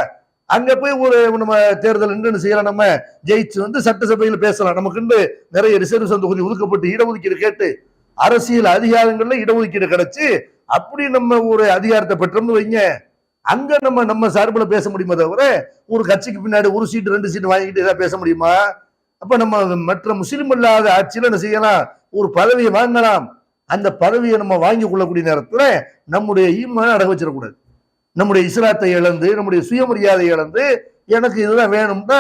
அங்க போய் ஒரு நம்ம தேர்தல் என்ன செய்யலாம், நம்ம ஜெயிச்சு சட்டசபையில பேசலாம். நமக்கு நிறைய ரிசர்வேஷன் தொகுதி ஒதுக்கப்பட்டு இடஒதுக்கீடு கேட்டு அரசியல் அதிகாரங்கள்ல இடஒதுக்கீடு கிடைச்சு அப்படி நம்ம ஒரு அதிகாரத்தை பெற்றோம்னு வைங்க, அங்க நம்ம சார்பில் பேச முடியுமா தவிர ஒரு கட்சிக்கு பின்னாடி ஒரு சீட்டு 2 சீட்டு வாங்கிட்டு ஏதாவது பேச முடியுமா? அப்ப நம்ம மற்ற முஸ்லிம் இல்லாத ஆட்சியில என்ன செய்யலாம், ஒரு பதவியை வாங்கலாம். அந்த பதவியை நம்ம வாங்கி கொள்ளக்கூடிய நேரத்துல நம்முடைய ஈமான அடக வச்சிடக்கூடாது. நம்முடைய இஸ்லாத்தை இழந்து நம்முடைய சுயமரியாதை இழந்து எனக்கு இதுதான் வேணும்னா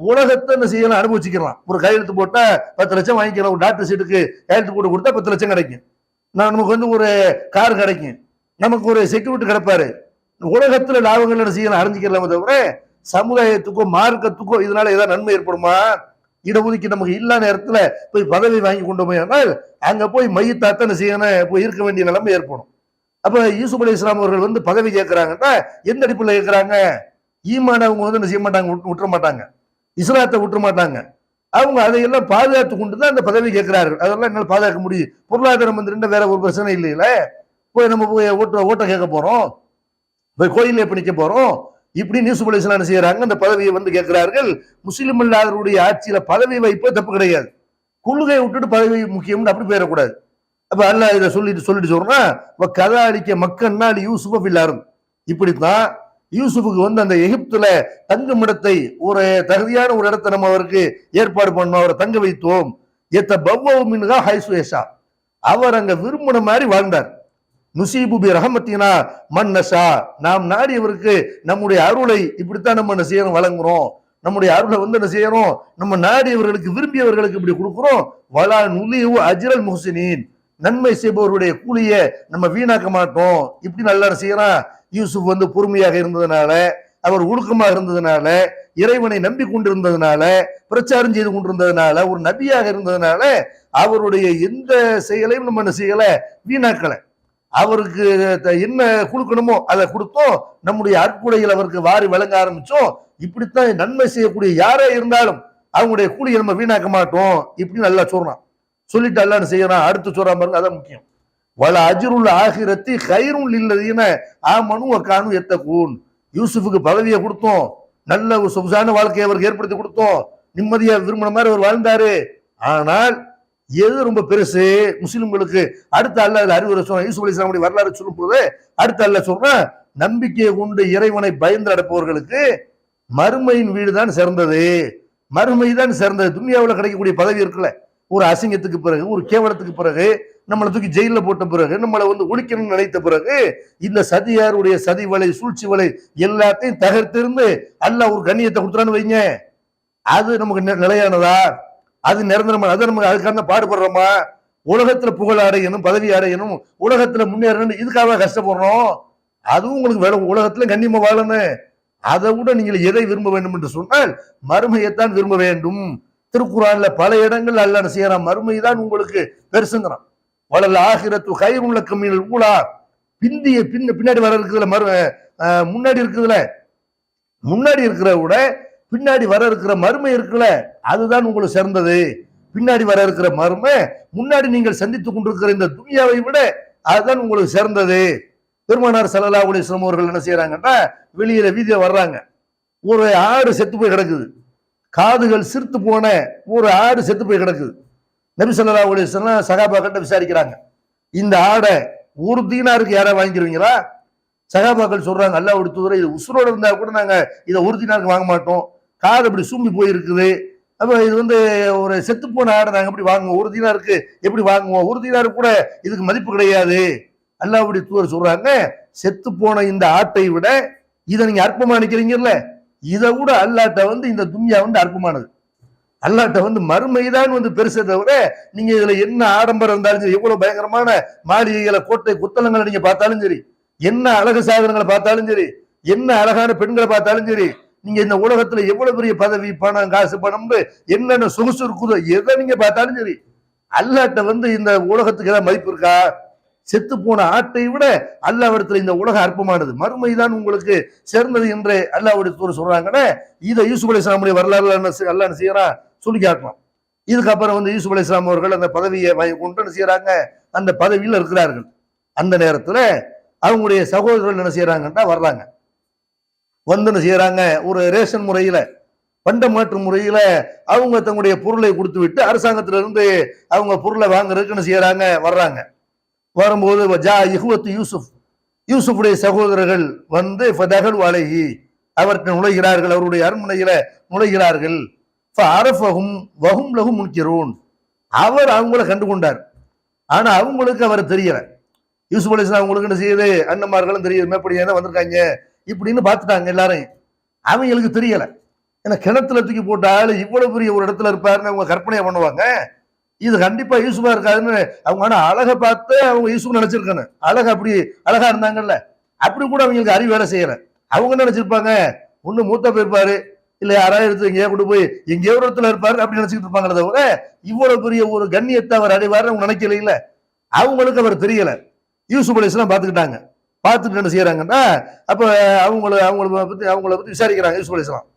உலகத்தை என்ன செய்யலாம், அனுபவிச்சுக்கலாம். ஒரு கையெழுத்து போட்டா 10 லட்சம் வாங்கிக்கலாம், ஒரு டாக்டர் சீட்டுக்கு கையெழுத்து போட்டு கொடுத்தா 10 லட்சம் கிடைக்கும், நமக்கு ஒரு கார் கிடைக்கும், நமக்கு ஒரு செக்யூரிட்டி கிடைப்பாரு. உலகத்துல லாபங்கள் என்ன செய்யலாம், அறிஞ்சிக்கலாமே தவிர சமுதாயத்துக்கோ மார்க்கத்துக்கோ இதனால ஏதாவது நன்மை ஏற்படுமா? இடஒதுக்கீடு நமக்கு இல்லா நேரத்துல போய் பதவி வாங்கி கொண்டு போய் அங்க போய் மையத்தாத்த என்ன செய்யணும், போய் இருக்க வேண்டிய நிலைமை ஏற்படும். அப்ப யூசுப் அலைஹிஸ்ஸலாம் அவர்கள் பதவி கேட்கிறாங்கன்னா எந்த அடிப்படையில் கேட்கிறாங்க, ஈமான அவங்க என்ன செய்ய மாட்டாங்க, விட்டுற மாட்டாங்க, இஸ்லாத்தை விட்டுற மாட்டாங்க. அவங்க அதையெல்லாம் பாதுகாத்து கொண்டு தான் அந்த பதவி கேட்கிறார்கள். அதெல்லாம் என்னால் பாதுகாக்க முடியும். பொருளாதாரம் வேற ஒரு பிரச்சனை இல்லையில, போய் நம்ம போய் ஓட்ட கேட்க போறோம், போய் கோயில எப்படி நிக்க போறோம், இப்படி யூசுப் அலைஹிஸ்ஸலாம் என்ன செய்யறாங்க, அந்த பதவியை கேட்கிறார்கள். முஸ்லிம் இல்லாதவருடைய ஆட்சியில பதவி வைப்பது தப்பு கிடையாது, கொள்கையை விட்டுட்டு பதவி முக்கியம் அப்படி போயிடக்கூடாது. அப்ப அல்லாஹ் இதை சொல்லிட்டு சொல்றா, கதா அடிக்க மக்கள்னா யூசுஃப பில்லாரும், இப்படித்தான் யூசுஃபுக்கு அந்த எகிப்துல தங்கும் இடத்தை ஒரு தகுதியான ஒரு இடத்தை நம்ம அவருக்கு ஏற்பாடு பண்ணோம், அவரை தங்க வைத்தோம். அவர் அங்க விரும்பின மாதிரி வாழ்ந்தார். நுசீபு பி ரஹமத்தினா மன்னஷா, நாம் நாடியவருக்கு நம்முடைய அருளை இப்படித்தான் நம்ம என்ன செய்யறோம், வழங்குறோம். நம்முடைய அருளை வந்து என்ன செய்யறோம், நம்ம நாடியவர்களுக்கு விரும்பியவர்களுக்கு இப்படி கொடுக்குறோம். வலா நுலிவு அஜ்ரல் முஹ்சினீன், நன்மை செய்பவருடைய கூலிய நம்ம வீணாக்க மாட்டோம். இப்படி நல்லா செய்யறான். யூசுப் வந்து பொறுமையாக இருந்ததுனால, அவர் ஒழுக்கமாக இருந்ததுனால, இறைவனை நம்பி கொண்டிருந்ததுனால, பிரச்சாரம் செய்து கொண்டிருந்ததுனால, ஒரு நபியாக இருந்ததுனால அவருடைய எந்த செயலையும் நம்ம என்ன செய்யல, வீணாக்கல. அவருக்கு என்ன கொடுக்கணுமோ அதை கொடுத்தோம். நம்முடைய அற்புடைகள் அவருக்கு வாரி வழங்க ஆரம்பிச்சோம். இப்படித்தான் நன்மை செய்யக்கூடிய யாரே இருந்தாலும் அவங்களுடைய கூலியை நம்ம வீணாக்க மாட்டோம். இப்படி நல்லா சொல்றான். சொல்லிட்டு அல்லாஹ் செய்யறான். அடுத்து சொல்றான் பாருங்க, அதான் முக்கியம். வல அஜ்ருல் ஆகிரத்தி கைருல் இல்லதீன ஆமனு வகானு யத்தகூன். யூசுஃபுக்கு பதவியை கொடுத்தோம், நல்ல ஒரு சொகுசான வாழ்க்கையை அவருக்கு ஏற்படுத்தி கொடுத்தோம், நிம்மதியா விரும்பின மாதிரி அவர் வாழ்ந்தாரு. ஆனால் எது ரொம்ப பெருசு முஸ்லிம்களுக்கு? அடுத்த அல்லாஹ் அறிவுரை சொல்றான். யூசுப் அலைஹிஸ்ஸலாமுடைய வரலாறு சொல்லும் போது அடுத்த அல்லாஹ் சொல்றான், நம்பிக்கையை கொண்டு இறைவனை பயந்து நடப்பவர்களுக்கு மறுமையின் வீடு தான் சிறந்தது, மறுமை தான் சிறந்தது. துன்யாவில் கிடைக்கக்கூடிய பதவி இருக்குல்ல, ஒரு அசிங்கத்துக்கு பிறகு, ஒரு கேவலத்துக்கு பிறகு, நம்மளை தூக்கி ஜெயில போட்ட பிறகு, நம்மளை வந்து ஒழிக்கணும்னு நினைத்த பிறகு, இந்த சதியாருடைய சதி வலை, சூழ்ச்சி வலை எல்லாத்தையும் தகர்த்திருந்து அல்லாஹ் ஒரு கண்ணியத்தை கொடுத்துறான்னு வைங்க, அது நமக்கு நிலையானதா? அது நிரந்தரமா? அதை நம்ம அதுக்காக பாடுபடுறோமா? உலகத்துல புகழ் அடையணும், பதவி அடையணும், உலகத்துல முன்னேறணும், இதுக்காக கஷ்டப்படுறோம். அதுவும் உங்களுக்கு வேலை, உலகத்துல கண்ணியமா வாழணும். அதை விட நீங்கள் எதை விரும்ப வேண்டும் என்று சொன்னால் மறுமையைத்தான் விரும்ப வேண்டும். திருக்குறான்ல பல இடங்கள் அல்லாஹ் செய்யறான், மறுமை தான் உங்களுக்கு பெருசுங்கிறான். வலல் ஆகிரத்து கைருல் லக்கும் மினல் ஊலா, பின்னாடி வர இருக்குதுல, முன்னாடி இருக்குதுல, முன்னாடி இருக்கிற விட பின்னாடி வர இருக்கிற மறுமை இருக்குல்ல, அதுதான் உங்களுக்கு சிறந்தது. பின்னாடி வர இருக்கிற மறுமை முன்னாடி நீங்கள் சந்தித்துக் கொண்டிருக்கிற இந்த துனியாவை விட அதுதான் உங்களுக்கு சிறந்தது. பெருமானார் ஸல்லல்லாஹு அலைஹி வஸல்லம் அவர்கள் என்ன செய்யறாங்கன்னா, வெளியில வீதியில வர்றாங்க, ஒரு ஆடு செத்து போய் கிடக்குது, காதுகள் சிரித்து போன ஒரு ஆடு செத்து போய் கிடக்குது. நபி ஸல்லல்லாஹு அலைஹி வஸல்லம் சஹாபாக்கிட்ட விசாரிக்கிறாங்க, இந்த ஆடை ஒரு தீனாருக்கு யாரா வாங்கிக்கிறீங்களா? சஹாபாக்கள் சொல்றாங்க, அல்லாஹ்வுடைய தூதரே, இது உசுரோட இருந்தா கூட நாங்க இதை ஒரு தீனாருக்கு வாங்க மாட்டோம், காது அப்படி சூம்பி போயிருக்குது, அப்ப இது வந்து ஒரு செத்து போன ஆடை நாங்க எப்படி வாங்குவோம், ஒரு தீனாருக்கு எப்படி வாங்குவோம், ஒரு தீனாருக்கு கூட இதுக்கு மதிப்பு கிடையாது. அல்லாஹ்வுடைய தூதர் சொல்றாங்க, செத்து போன இந்த ஆட்டை விட இதை நீங்க அற்பமா நினைக்கிறீங்கல்ல, இதை விட அல்லாஹ்ட்ட வந்து இந்த துன்யா வந்து அற்பமானது. அல்லாஹ்ட்ட வந்து மறுமைதான் வந்து பெருசை தவிர நீங்க இதுல என்ன ஆடம்பரம் இருந்தாலும் சரி, எவ்வளவு பயங்கரமான மாளிகைகளை, கோட்டை குத்தலங்களை நீங்க பார்த்தாலும் சரி, என்ன அழகு சாதனங்களை பார்த்தாலும் சரி, என்ன அழகான பெண்களை பார்த்தாலும் சரி, நீங்க இந்த உலகத்துல எவ்வளவு பெரிய பதவி, பணம், காசு, பணம், என்னென்ன சொகுசு இருக்குதோ எதை நீங்க பார்த்தாலும் சரி, அல்லாஹ்ட்ட வந்து இந்த உலகத்துக்கு ஏதாவது மதிப்பு இருக்கா? செத்து போன ஆட்டை விட அல்லாஹ்விடத்துல இந்த உலகம் அற்பமானது, மறுமைதான் உங்களுக்கு சிறந்தது என்று அல்லாஹ்வுடைய தூதர் சொல்றாங்கன்னா, இதை யூசுப் அலைஹிஸ்ஸலாமுடைய வரலாறு அல்லாஹ் என்ன செய்யறான், சொல்லி காட்டலாம். இதுக்கப்புறம் வந்து யூசுப் அலைஹிஸ்ஸலாம் அவர்கள் அந்த பதவியை கொண்டு என்ன செய்யறாங்க, அந்த பதவியில் இருக்கிறார்கள். அந்த நேரத்துல அவங்களுடைய சகோதரர்கள் என்ன செய்யறாங்கன்னா வர்றாங்க, வந்து என்ன செய்யறாங்க, ஒரு ரேஷன் முறையில, பண்ட மாற்று முறையில அவங்க தங்களுடைய பொருளை கொடுத்து விட்டு அரசாங்கத்தில இருந்து அவங்க பொருளை வாங்குறதுக்கு என்ன செய்யறாங்க, வர்றாங்க. வரும்போது ஜா இஹ்வத்து யூசுப், யூசுஃபுடைய சகோதரர்கள் வந்து ஃபதகல் அலைஹி, அவர்கிட்ட நுழைகிறார்கள், அவருடைய அரண்மனையில நுழைகிறார்கள். ஃபஅரஃபஹும் வஹும் லஹு முன்கிரூன், அவர் அவங்கள கண்டு கொண்டார், ஆனா அவங்களுக்கு அவர் தெரியல. யூசுப் அலைஹிஸ்ஸலாம் அவங்களுக்கு என்ன செய்யுது, அண்ணன்மார்களும் தெரியுது, மேப்படியா வந்திருக்காங்க இப்படின்னு பார்த்துட்டாங்க எல்லாரும், அவங்களுக்கு தெரியல. ஏன்னா கிணத்துல தூக்கி போட்ட ஆளு இவ்வளவு பெரிய ஒரு இடத்துல இருப்பாருன்னு அவங்க கற்பனையா பண்ணுவாங்க, இது கண்டிப்பா யூசுஃபா இருக்காதுன்னு அவங்க. ஆனா அழகை பார்த்து அவங்க யூசுப் நினைச்சிருக்காங்க, அழகு அப்படி அழகா இருந்தாங்கல்ல, அப்படி கூட அவங்களுக்கு அறிவு வேலை செய்யல. அவங்க நினைச்சிருப்பாங்க, ஒண்ணு மூத்த போயிருப்பாரு, இல்ல யாராவது எடுத்து எங்கேயோ கொண்டு போய் எங்கேயோ ஒரு இடத்துல இருப்பாரு அப்படி நினைச்சுட்டு இருப்பாங்களே தவிர இவ்வளவு பெரிய ஒரு கண்ணியத்தை அவர் அடைவாரு அவங்க நினைக்கல. இல்ல, அவங்களுக்கு அவர் தெரியல. யூசுப் அலைஹிஸ்ஸலாம் பார்த்துக்கிட்டாங்க. பார்த்துட்டு என்ன செய்யறாங்கன்னா, அப்ப அவங்கள பத்தி விசாரிக்கிறாங்க. யூசுப் அலைஹிஸ்ஸலாம்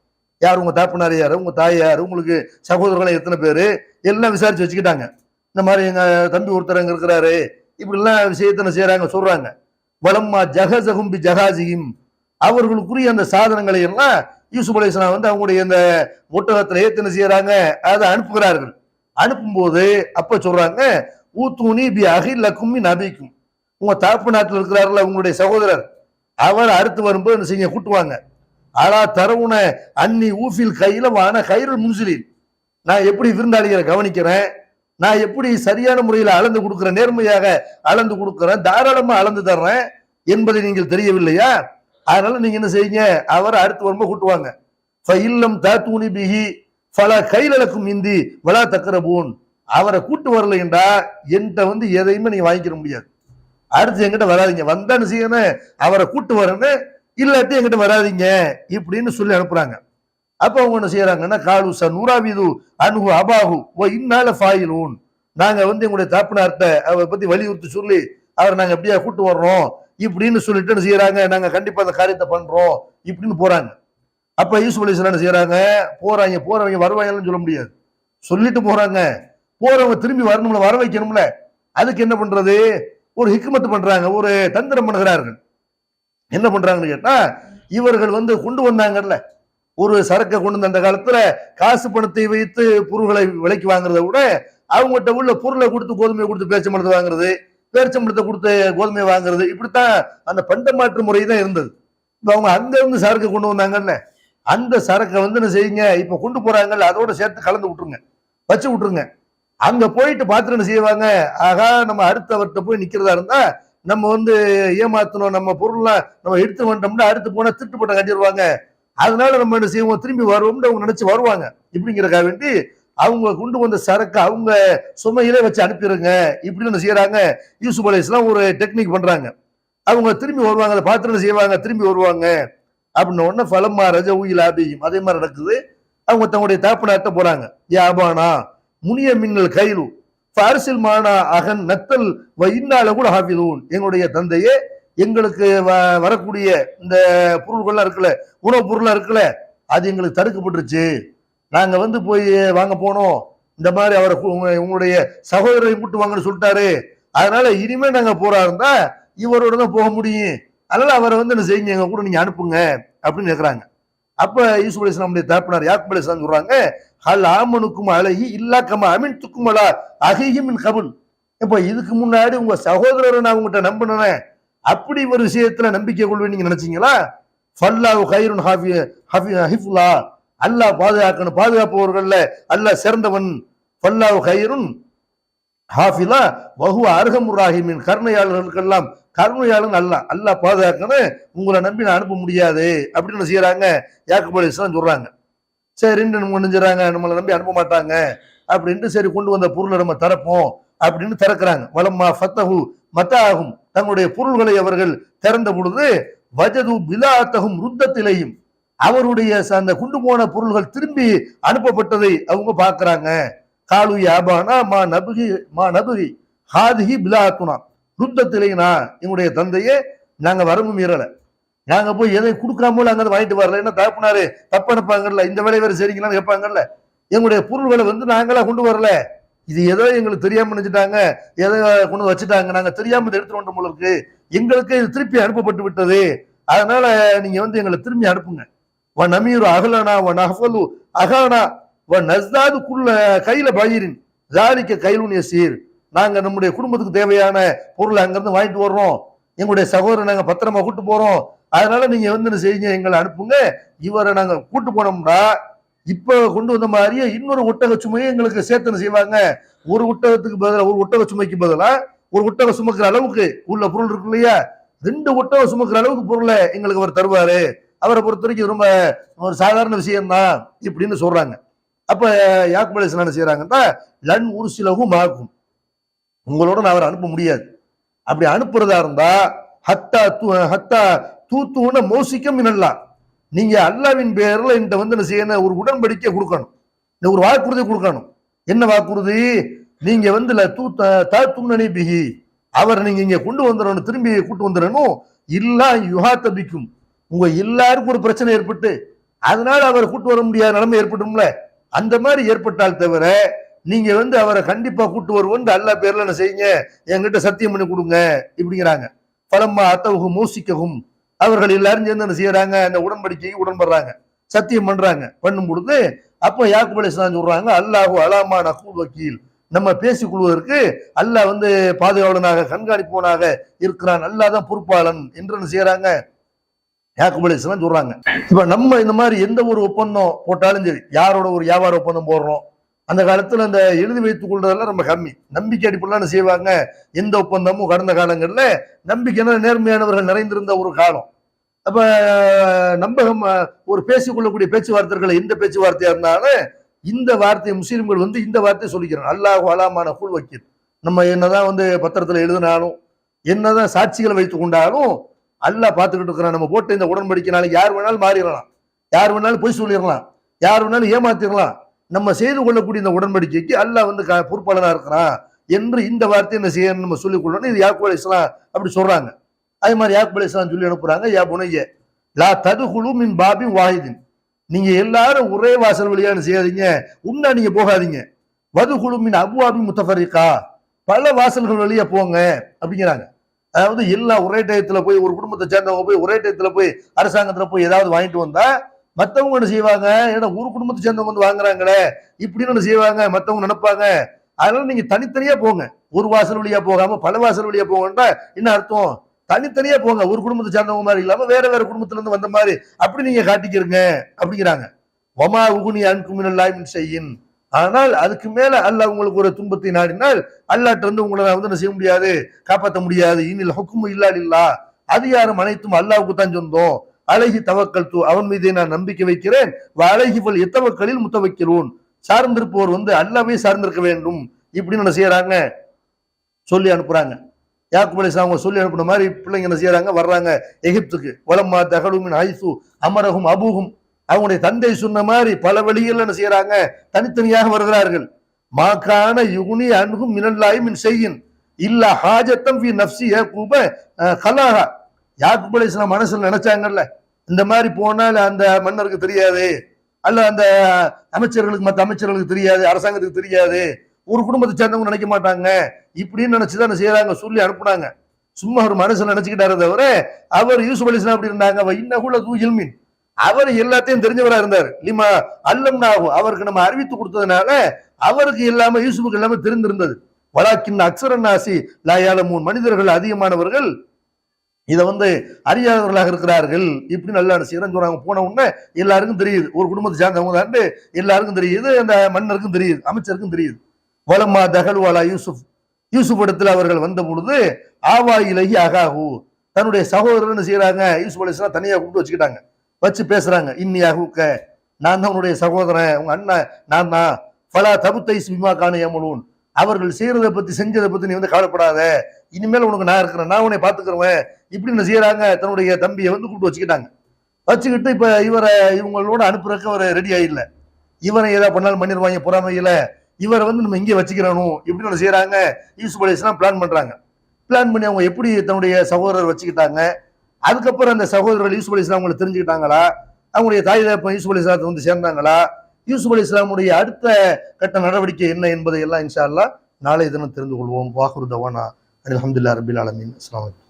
யார், உங்க தாப்பனார் யாரு, உங்க தாய் யாரு, உங்களுக்கு சகோதரர்கள் எத்தனை பேரு, எல்லாம் விசாரிச்சு வச்சுக்கிட்டாங்க. இந்த மாதிரி எங்க தம்பி ஒருத்தர் அங்க இருக்கிறாரு, இப்படி எல்லாம் விஷயத்த செய்யறாங்க, சொல்றாங்க. வலம்மா ஜஹஸஹும் பி ஜஹாஸிஹிம், அவர்களுக்குரிய அந்த சாதனங்களை எல்லாம் யூசுப் அலைஹிஸ்ஸலாம் வந்து அவங்களுடைய இந்த ஒட்டகத்துல ஏத்தனை செய்யறாங்க, அதை அனுப்புகிறார்கள். அனுப்பும்போது அப்ப சொல்றாங்க, ஊத்தூனி பி அகில் லக்கும் மின் அபிக்கும், உங்க தாப்பு நாட்டில் இருக்கிறார்கள் உங்களுடைய சகோதரர், அவர் அடுத்து வரும்போது என்ன செய்ய கூட்டுவாங்க. ஆனா தரவுன அன்னி ஊஃபில் கையில வான கைருல் முன்சிலின், நான் எப்படி விருந்தாளிகளை கவனிக்கிறேன், நான் எப்படி சரியான முறையில் அளந்து கொடுக்கிறேன், நேர்மையாக அளந்து கொடுக்கிறேன், தாராளமா அளந்து தர்றேன் என்பதை நீங்கள் தெரியவில்லையா? அதனால நீங்க என்ன செய்யுங்க, அவரை அடுத்து வரும்போது கூட்டுவாங்க. இல்லம் தாத்தூனி பிஹி பல கைலக்கும் இந்தி வலா தக்கரபூன். அவரை கூட்டு வரல என்றா என்கிட்ட எதையுமே நீங்க வாங்கிக்க முடியாது. அடுத்து என்கிட்ட வராதிங்க, வந்தான்னு செய்யணும் அவரை கூட்டு வரேன்னு, இல்லாட்டி என்கிட்ட வராதிங்க இப்படின்னு சொல்லி அனுப்புறாங்க. அப்ப அவங்க என்ன செய்யறாங்கன்னா, காலுசா நூறாவிது அனுகு அபாகு ஓ இன்னால ஃபாயிலூன். நாங்க எங்களுடைய தாப்பனார்ட்ட அவரை பத்தி வலியுறுத்தி சொல்லி அவரை நாங்க எப்படியா கூட்டு வர்றோம் இப்படின்னு சொல்லிட்டு என்ன செய்யறாங்க, நாங்க கண்டிப்பா அந்த காரியத்தை பண்றோம் இப்படின்னு போறாங்க. அப்ப யூசுப் அலைஹிஸ்ஸலாம் என்ன செய்யறாங்க, போறவங்க வருவாங்கன்னு சொல்ல முடியாது, சொல்லிட்டு போறாங்க. போறவங்க திரும்பி வரணும்ல, வர வைக்கணும்ல. அதுக்கு என்ன பண்றது, ஒரு ஹிக்மத் பண்றாங்க, ஒரு தந்திரம் பண்ணுகிறார்கள். என்ன பண்றாங்கன்னு கேட்டா, இவர்கள் கொண்டு வந்தாங்கல்ல ஒரு சரக்கை கொண்டு வந்த, அந்த காலத்துல காசு பணத்தை வைத்து பொருள்களை விலைக்கு வாங்குறத விட அவங்ககிட்ட உள்ள பொருளை கொடுத்து கோதுமையை கொடுத்து பேரிச்சம்பழத்தை வாங்குறது, பேரிச்சம்பழத்தை கொடுத்து கோதுமையை வாங்குறது, இப்படித்தான் அந்த பண்ட மாற்று முறை தான் இருந்தது. இப்ப அவங்க அங்க சரக்கு கொண்டு வந்தாங்கல்ல, அந்த சரக்கை என்ன செய்யுங்க, இப்ப கொண்டு போறாங்கல்ல அதோட சேர்த்து கலந்து விட்டுருங்க, வச்சு விட்டுருங்க. அங்க போயிட்டு பாத்துட்டு என்ன செய்வாங்க, ஆகா நம்ம அடுத்தவர்கிட்ட போய் நிக்கிறதா இருந்தா நம்ம ஏமாத்தணும், நம்ம பொருள்லாம் நம்ம எடுத்து வந்துட்டோம்னா அடுத்து போனா திட்டு போட்ட கட்டிடுவாங்க, அதனால நம்ம என்ன செய்வோம், திரும்பி வருவோம்னு அவங்க நினைச்சு வருவாங்க. இப்படிங்கிறக்காக வேண்டி அவங்க கொண்டு வந்த சரக்கு அவங்க சுமையிலே வச்சு அனுப்பிடுங்க இப்படின்னு என்ன செய்யறாங்க. யூசுப் அலைஹிஸ்ஸலாம் ஒரு டெக்னிக் பண்றாங்க. அவங்க திரும்பி வருவாங்க, அதை பார்த்து என்ன செய்வாங்க, திரும்பி வருவாங்க. அப்படின்ன உடனே ஃபலம்மா ரஜ ஊயில் ஆபியும், அதே மாதிரி நடக்குது. அவங்க தங்களுடைய தாப்பனாட்ட போறாங்க. யாபானா முனிய மின்னல் கைலு ஃபாரிசில் மானா அகன் நத்தல் வ இன்னால கூட ஹாஃபிதூன். எங்களுடைய தந்தையே, எங்களுக்கு வரக்கூடிய இந்த பொருள்கள்லாம் இருக்குல்ல, உணவுப் பொருள்லாம் இருக்குல்ல, அது எங்களுக்கு தடுக்கப்பட்டுருச்சு. நாங்க போய் வாங்க போனோம், இந்த மாதிரி அவரை உங்களுடைய சகோதரரை கூட்டு வாங்கன்னு சொல்லிட்டாரு. அதனால இனிமே நாங்க போறா இருந்தா இவரோட தான் போக முடியும், அதனால அவரை என்ன செய்யுங்க, எங்க கூட நீங்க அனுப்புங்க அப்படின்னு கேட்கறாங்க. அப்ப யூசுப் அலைஹிஸ்ஸலாமுடைய தகப்பனார் யாக்கூப் அலைஹிஸ்ஸலாம் சொல்றாங்க, ஹல் ஆமனுக்கும் அலைஹி இல்லா கமா அமின்துக்கும் அலா அஹீஹி மின் கபுல். இப்ப இதுக்கு முன்னாடி உங்க சகோதரரை நான் உங்ககிட்ட நம்பினேன், அப்படி ஒரு விஷயத்துல நம்பிக்கை கொள்வேன் நீங்க நினைச்சீங்களா? ஃபல்லாஹு கைருன் ஹிஃபுல்லா, அல்லாஹ் பாதுகாக்கணும், பாதுகாப்பவர்கள்ல அல்லாஹ் சிறந்தவன். ஃபல்லாஹு கைருன் ஹாஃபிலா வஹுவ அர்ஹமுர் ராஹிமீன். கருணையாளர்களுக்கெல்லாம் கருணையாளன் அல்லாஹ் பாதுகாக்கணும், உங்களை நம்பி நான் அனுப்ப முடியாது அப்படின்னு செய்யறாங்க. யாக்கூப் அலைஹிஸ்ஸலாம் சொல்றாங்க. சரின்னு நம்ம நினைஞ்சுறாங்க, நம்மளை நம்பி அனுப்ப மாட்டாங்க அப்படின்ட்டு, சரி கொண்டு வந்த பொருளை நம்ம தரப்போம் அப்படின்னு திறக்கிறாங்க. வலம்மா ஃபத்தஹு மத்தாகும், தங்களுடைய பொருள்களை அவர்கள் திறந்த பொழுது வஜது பிலாத்தகும் ருத்தத்திலையும், அவருடைய அந்த கொண்டு போன பொருள்கள் திரும்பி அனுப்பப்பட்டதை அவங்க பார்க்கிறாங்க. காலு யாபானா மா நபுகி ஹாதிஹி பிலாத்துனா ருத்தத்திலைனா, எங்களுடைய தந்தையே நாங்க வரம்பு மீறல, நாங்க போய் எதை கொடுக்காமல அங்க வாங்கிட்டு வரல, என்ன தகப்பனாரு தப்ப அனுப்பாங்கல்ல, இந்த வேலை வேற சரிங்களான்னு கேட்பாங்கல்ல, எங்களுடைய பொருள்களை நாங்களா கொண்டு வரல, இது ஏதோ எங்களுக்கு தெரியாம நினைச்சிட்டாங்க, எதை கொண்டு வச்சுட்டாங்க, நாங்க தெரியாம இதை எடுத்துட்டு வந்த போல இருக்கு, எங்களுக்கு இது திருப்பி அனுப்பப்பட்டு விட்டது, அதனால நீங்க எங்களை திரும்பி அனுப்புங்க. வ நமீரு அகலனா வ நஹஃபலு அகானா வ நஸ்தாது குல்ல கைல பயிரின் ஜாலிக்க கைலுன் யசீர். நாங்க நம்முடைய குடும்பத்துக்கு தேவையான பொருளை அங்கிருந்து வாங்கிட்டு வர்றோம், எங்களுடைய சகோதரர் நாங்க பத்திரமா கூட்டு போறோம், அதனால நீங்க என்ன செய்யுங்க, எங்களை அனுப்புங்க. இவரை நாங்க கூட்டு போனோம்னா இப்ப கொண்டு வந்த மாதிரியே இன்னொரு ஒட்டக சுமையை எங்களுக்கு சேர்த்து செய்வாங்க. ஒரு ஒட்டகத்துக்கு பதிலா, ஒரு ஒட்டக சுமைக்கு பதிலா ஒரு ஒட்டக சுமக்கிற அளவுக்கு உள்ள பொருள் இருக்கு இல்லையா, 2 ஒட்டகம் சுமக்கிற அளவுக்கு பொருளை எங்களுக்கு அவர் தருவாரு, அவரை பொறுத்த வரைக்கும் ரொம்ப ஒரு சாதாரண விஷயம்தான் இப்படின்னு சொல்றாங்க. அப்ப யாக்கூப் அலைஹிஸ்ஸலாம் என்ன செய்யறாங்கன்னா, லன் உர்சிலஹு மாக்கும், உங்களோட நான் அவரை அனுப்ப முடியாது, அப்படி அனுப்புறதா இருந்தா ஹத்தா தூத்துன மோசிக்கம் மினல்லா, நீங்க அல்லாவின் பேர்ல என்கிட்ட என்ன செய்யணும், ஒரு உடன்படிக்கை கொடுக்கணும், இந்த ஒரு வாக்குறுதி கொடுக்கணும். என்ன வாக்குறுதி, நீங்க தாத்துன்னி பிஹி, அவர் நீங்க இங்க கொண்டு வந்துடணும், திரும்பி கூட்டு வந்துடணும். இல்லா யுஹாத்தபிக்கும், உங்க எல்லாருக்கும் ஒரு பிரச்சனை ஏற்பட்டு அதனால அவரை கூட்டு வர முடியாத நிலைமை ஏற்பட்டும்ல, அந்த மாதிரி ஏற்பட்டால் தவிர நீங்க அவரை கண்டிப்பா கூட்டு வருவோம் அல்லாஹ் பேர்ல என்ன செய்யுங்க, என்கிட்ட சத்தியம் பண்ணி கொடுங்க இப்படிங்கிறாங்க. பலம்மா அத்தவுகு மூசிக்கவும், அவர்கள் எல்லாரும் சேர்ந்து என்ன செய்யறாங்க, அந்த உடன்படிக்கைக்கு உடன்படுறாங்க, சத்தியம் பண்றாங்க. பண்ணும் பொழுது அப்ப யாக்கூப் அலைஹிஸ்ஸலாம் சொல்றாங்க, அல்லாஹு அலாமா நகூல் வக்கீல், நம்ம பேசிக் கொள்வதற்கு அல்லாஹ் பாதுகாவலனாக கண்காணிப்பவனாக இருக்கிறான், அல்லாஹ் தான் பொறுப்பாளன் என்று என்ன செய்யறாங்க, யாக்கூப் அலைஹிஸ்ஸலாம் சொல்றாங்க. இப்ப நம்ம இந்த மாதிரி எந்த ஒரு ஒப்பந்தம் போட்டாலும் சரி, யாரோட ஒரு வியாபார ஒப்பந்தம் போடுறோம், அந்த காலத்துல அந்த எழுதி வைத்துக் கொள்றதெல்லாம் ரொம்ப கம்மி. நம்பிக்கை அடிப்படையில் செய்வாங்க. எந்த ஒப்பந்தமும் கடந்த காலங்கள்ல நம்பிக்கையான நேர்மையானவர்கள் நிறைந்திருந்த ஒரு காலம். அப்ப நம்பகம் ஒரு பேசிக்கொள்ளக்கூடிய பேச்சுவார்த்தைகள் எந்த பேச்சுவார்த்தையா இருந்தாலும் இந்த வார்த்தையை முஸ்லிம்கள் இந்த வார்த்தையை சொல்லிக்கிறாங்க. அல்லாஹு அலாமான குல் வக்கீல். நம்ம என்னதான் பத்திரத்துல எழுதினாலும் என்னதான் சாட்சிகளை வைத்துக் கொண்டாலும் அல்லாஹ் பார்த்துக்கிட்டு இருக்கிறான். நம்ம போட்ட இந்த உடன்படிக்கைனால யார் வேணாலும் மாறிடலாம், யார் வேணாலும் பொய் சொல்லிடலாம், யார் வேணாலும் ஏமாத்திடலாம். நம்ம செய்து கொள்ளக்கூடிய இந்த உடன்படிக்கைக்கு அல்லாஹ் பொறுப்பாளனா இருக்கிறான் என்று இந்த வார்த்தையை என்ன செய்ய நம்ம சொல்லிக் கொள்ளணும். இது யாக்கூப் அலைஹிஸ்ஸலாம் அப்படி சொல்றாங்க. அதே மாதிரி யாக்கூப் அலைஹிஸ்ஸலாம் சொல்லி அனுப்புறாங்க, யா புனைய லா ததுகுலு மின் பாபின் வாஹிதின். நீங்க எல்லாரும் ஒரே வாசல் வழியா செய்யாதீங்க, உன்னா நீங்க போகாதீங்க. வதுகுலு மின் அபுவாபி முத்தஃபரிகா, பல வாசல்கள் வழியா போங்க அப்படிங்கிறாங்க. அதாவது எல்லாம் ஒரே டயத்துல போய் ஒரு குடும்பத்தை சேர்ந்தவங்க போய் ஒரே டயத்துல போய் அரசாங்கத்துல போய் ஏதாவது வாங்கிட்டு வந்தா மத்தவங்க என்ன செய்வாங்க, ஏன்னா ஒரு குடும்பத்தை சேர்ந்தவங்க வாங்குறாங்களே இப்படின்னு என்ன செய்வாங்க, மத்தவங்க நினைப்பாங்க. அதனால நீங்க தனித்தனியா போங்க, ஒரு வாசல் வழியா போகாம பல வாசல் வழியா போங்கன்றா என்ன அர்த்தம், தனித்தனியா போங்க, ஒரு குடும்பத்தை சேர்ந்தவங்க மாதிரி இல்லாம வேற வேற குடும்பத்துல இருந்து வந்த மாதிரி அப்படி நீங்க காட்டிக்கிறங்க அப்படிங்கிறாங்க. வமா உகுனி அன்குமினல்லாஹி மின் ஷைஇன், ஆனால் அதுக்கு மேல அல்லாஹ் உங்களுக்கு ஒரு துன்பத்தை நாடினால் அல்லாஹ்ட்ட இருந்து உங்களை என்ன செய்ய முடியாது, காப்பாற்ற முடியாது. இனில் ஹுக்மு இல்லா லில்லாஹ், அதிகாரம் அனைத்தும் அல்லாஹ்வுக்கு தான் சொந்தம். அலைஹி தவக்கல்து, அவன் மீதே நான் நம்பிக்கை வைக்கிறேன். அலைஹி ஃபல் யதவக்கலில் முத்தவக்கிலூன், சார்ந்திருப்போர் அல்லாஹ்வே சார்ந்திருக்க வேண்டும் இப்படின்னு என்ன செய்யறாங்க, சொல்லி அனுப்புறாங்க. யாக்கூப் அலைஹிஸ்ஸலாம் அவங்க சொல்லி அனுப்புன மாதிரி பிள்ளைங்க என்ன செய்யறாங்க, வர்றாங்க எகிப்துக்கு. வலம்மா தகலுமின் ஹைசு அமரஹும் அபூஹும், அவங்களுடைய தந்தை சொன்ன மாதிரி பல வழிகள் என்ன செய்யறாங்க, தனித்தனியாக வருகிறார்கள். மாக்கான யுகுனி அன்ஹும் மினல்லாஹி மின் ஷைஇன் இல்லா ஹாஜத்தம் ஃபீ நஃப்ஸி யாக்கூப கலாஹா. யாக்கூப் அலைஹிஸ்ஸலாம் மனசுல நினைச்சாங்கல்ல, இந்த மாதிரி போனால் அந்த மன்னருக்கு தெரியாது, அல்ல அந்த அமைச்சர்களுக்கு மற்ற அமைச்சர்களுக்கு தெரியாது, அரசாங்கத்துக்கு தெரியாது, ஒரு குடும்பத்தை சேர்ந்தவங்க நினைக்க மாட்டாங்க இப்படின்னு நினைச்சுதான் என்ன செய்யறாங்க, சொல்லி அனுப்புனாங்க. சும்மா ஒரு மனசுல நினைச்சுக்கிட்டாரு தவிர அவர் யூசுப் அலைஹிஸ்ஸலாம் அப்படி இருந்தாங்க. இன்னகுல தூஹில்மின், அவர் எல்லாத்தையும் தெரிஞ்சவரா இருந்தார். லிமா அல்லம்னாஹு, அவருக்கு நம்ம அறிவித்து கொடுத்ததுனால அவருக்கு எல்லாமே யூசுஃபுக்கு எல்லாமே தெரிந்திருந்தது. வலாக்கின் அக்ஸரன்னாசி லா யஅலமூன், மனிதர்கள் அதிகமானவர்கள் இதை அறியாதவர்களாக இருக்கிறார்கள் இப்படி நல்லா செய்யறேன்னு சொல்றாங்க. போன உடனே எல்லாருக்கும் தெரியுது, ஒரு குடும்பத்தை சேர்ந்தவங்க தான் எல்லாருக்கும் தெரியுது, அந்த மன்னருக்கும் தெரியுது, அமைச்சருக்கும் தெரியுது. வலம்மா தகல் வாலா யூசுப், யூசுப் இடத்துல அவர்கள் வந்த பொழுது ஆவா இலகி அகாஹு, தன்னுடைய சகோதரன் செய்யறாங்க, யூசுப் அலைஹிஸ்ஸலாம் தனியா கூப்பிட்டு வச்சுக்கிட்டாங்க, வச்சு பேசுறாங்க. இன்னி அகுக்க, நான் தான் உன்னுடைய சகோதரன், உங்க அண்ணன் நான் தான். ஃபலா தபுத்தை சிமா காண யமலூன், அவர்கள் செய்யறதை பத்தி செஞ்சதை பத்தி நீ கவலைப்படாத, இனிமேல் உனக்கு நான் இருக்கிறேன், நான் உன்னை பாத்துக்கிறேன் இப்படி என்ன செய்யறாங்க, தன்னுடைய தம்பியை கூப்பிட்டு வச்சுக்கிட்டாங்க. வச்சுக்கிட்டு இப்ப இவங்களோட அனுப்புறதுக்கு அவர் ரெடி ஆயிடல. இவரை ஏதாவது பண்ணாலும் பண்ணிடுவாங்க பொறாமையில, இவரை நம்ம இங்கே வச்சுக்கிறணும் இப்படின்னு என்ன செய்யறாங்க, யூசுப் அலைஹிஸ்ஸலாம் பிளான் பண்றாங்க. பிளான் பண்ணி அவங்க எப்படி தன்னுடைய சகோதரர் வச்சுக்கிட்டாங்க, அதுக்கப்புறம் அந்த சகோதரர்கள் யூசுப் அலைஹிஸ்ஸலாம் அவங்களை தெரிஞ்சுக்கிட்டாங்களா, அவங்களுடைய தாய் தகப்பன் யூசுப் அலைஹிஸ்ஸலாத்தை சேர்ந்தாங்களா, யூசுப் அலைஹிஸ்ஸலாமுடைய அடுத்த கட்ட நடவடிக்கை என்ன என்பதை எல்லாம் இன்ஷா அல்லாஹ் நாளை தினம் தெரிந்து கொள்வோம். வாஹிரு தவானா அல்ஹம்துலில்லாஹி ரப்பில் ஆலமீன். அஸ்ஸலாமு அலைக்கும்.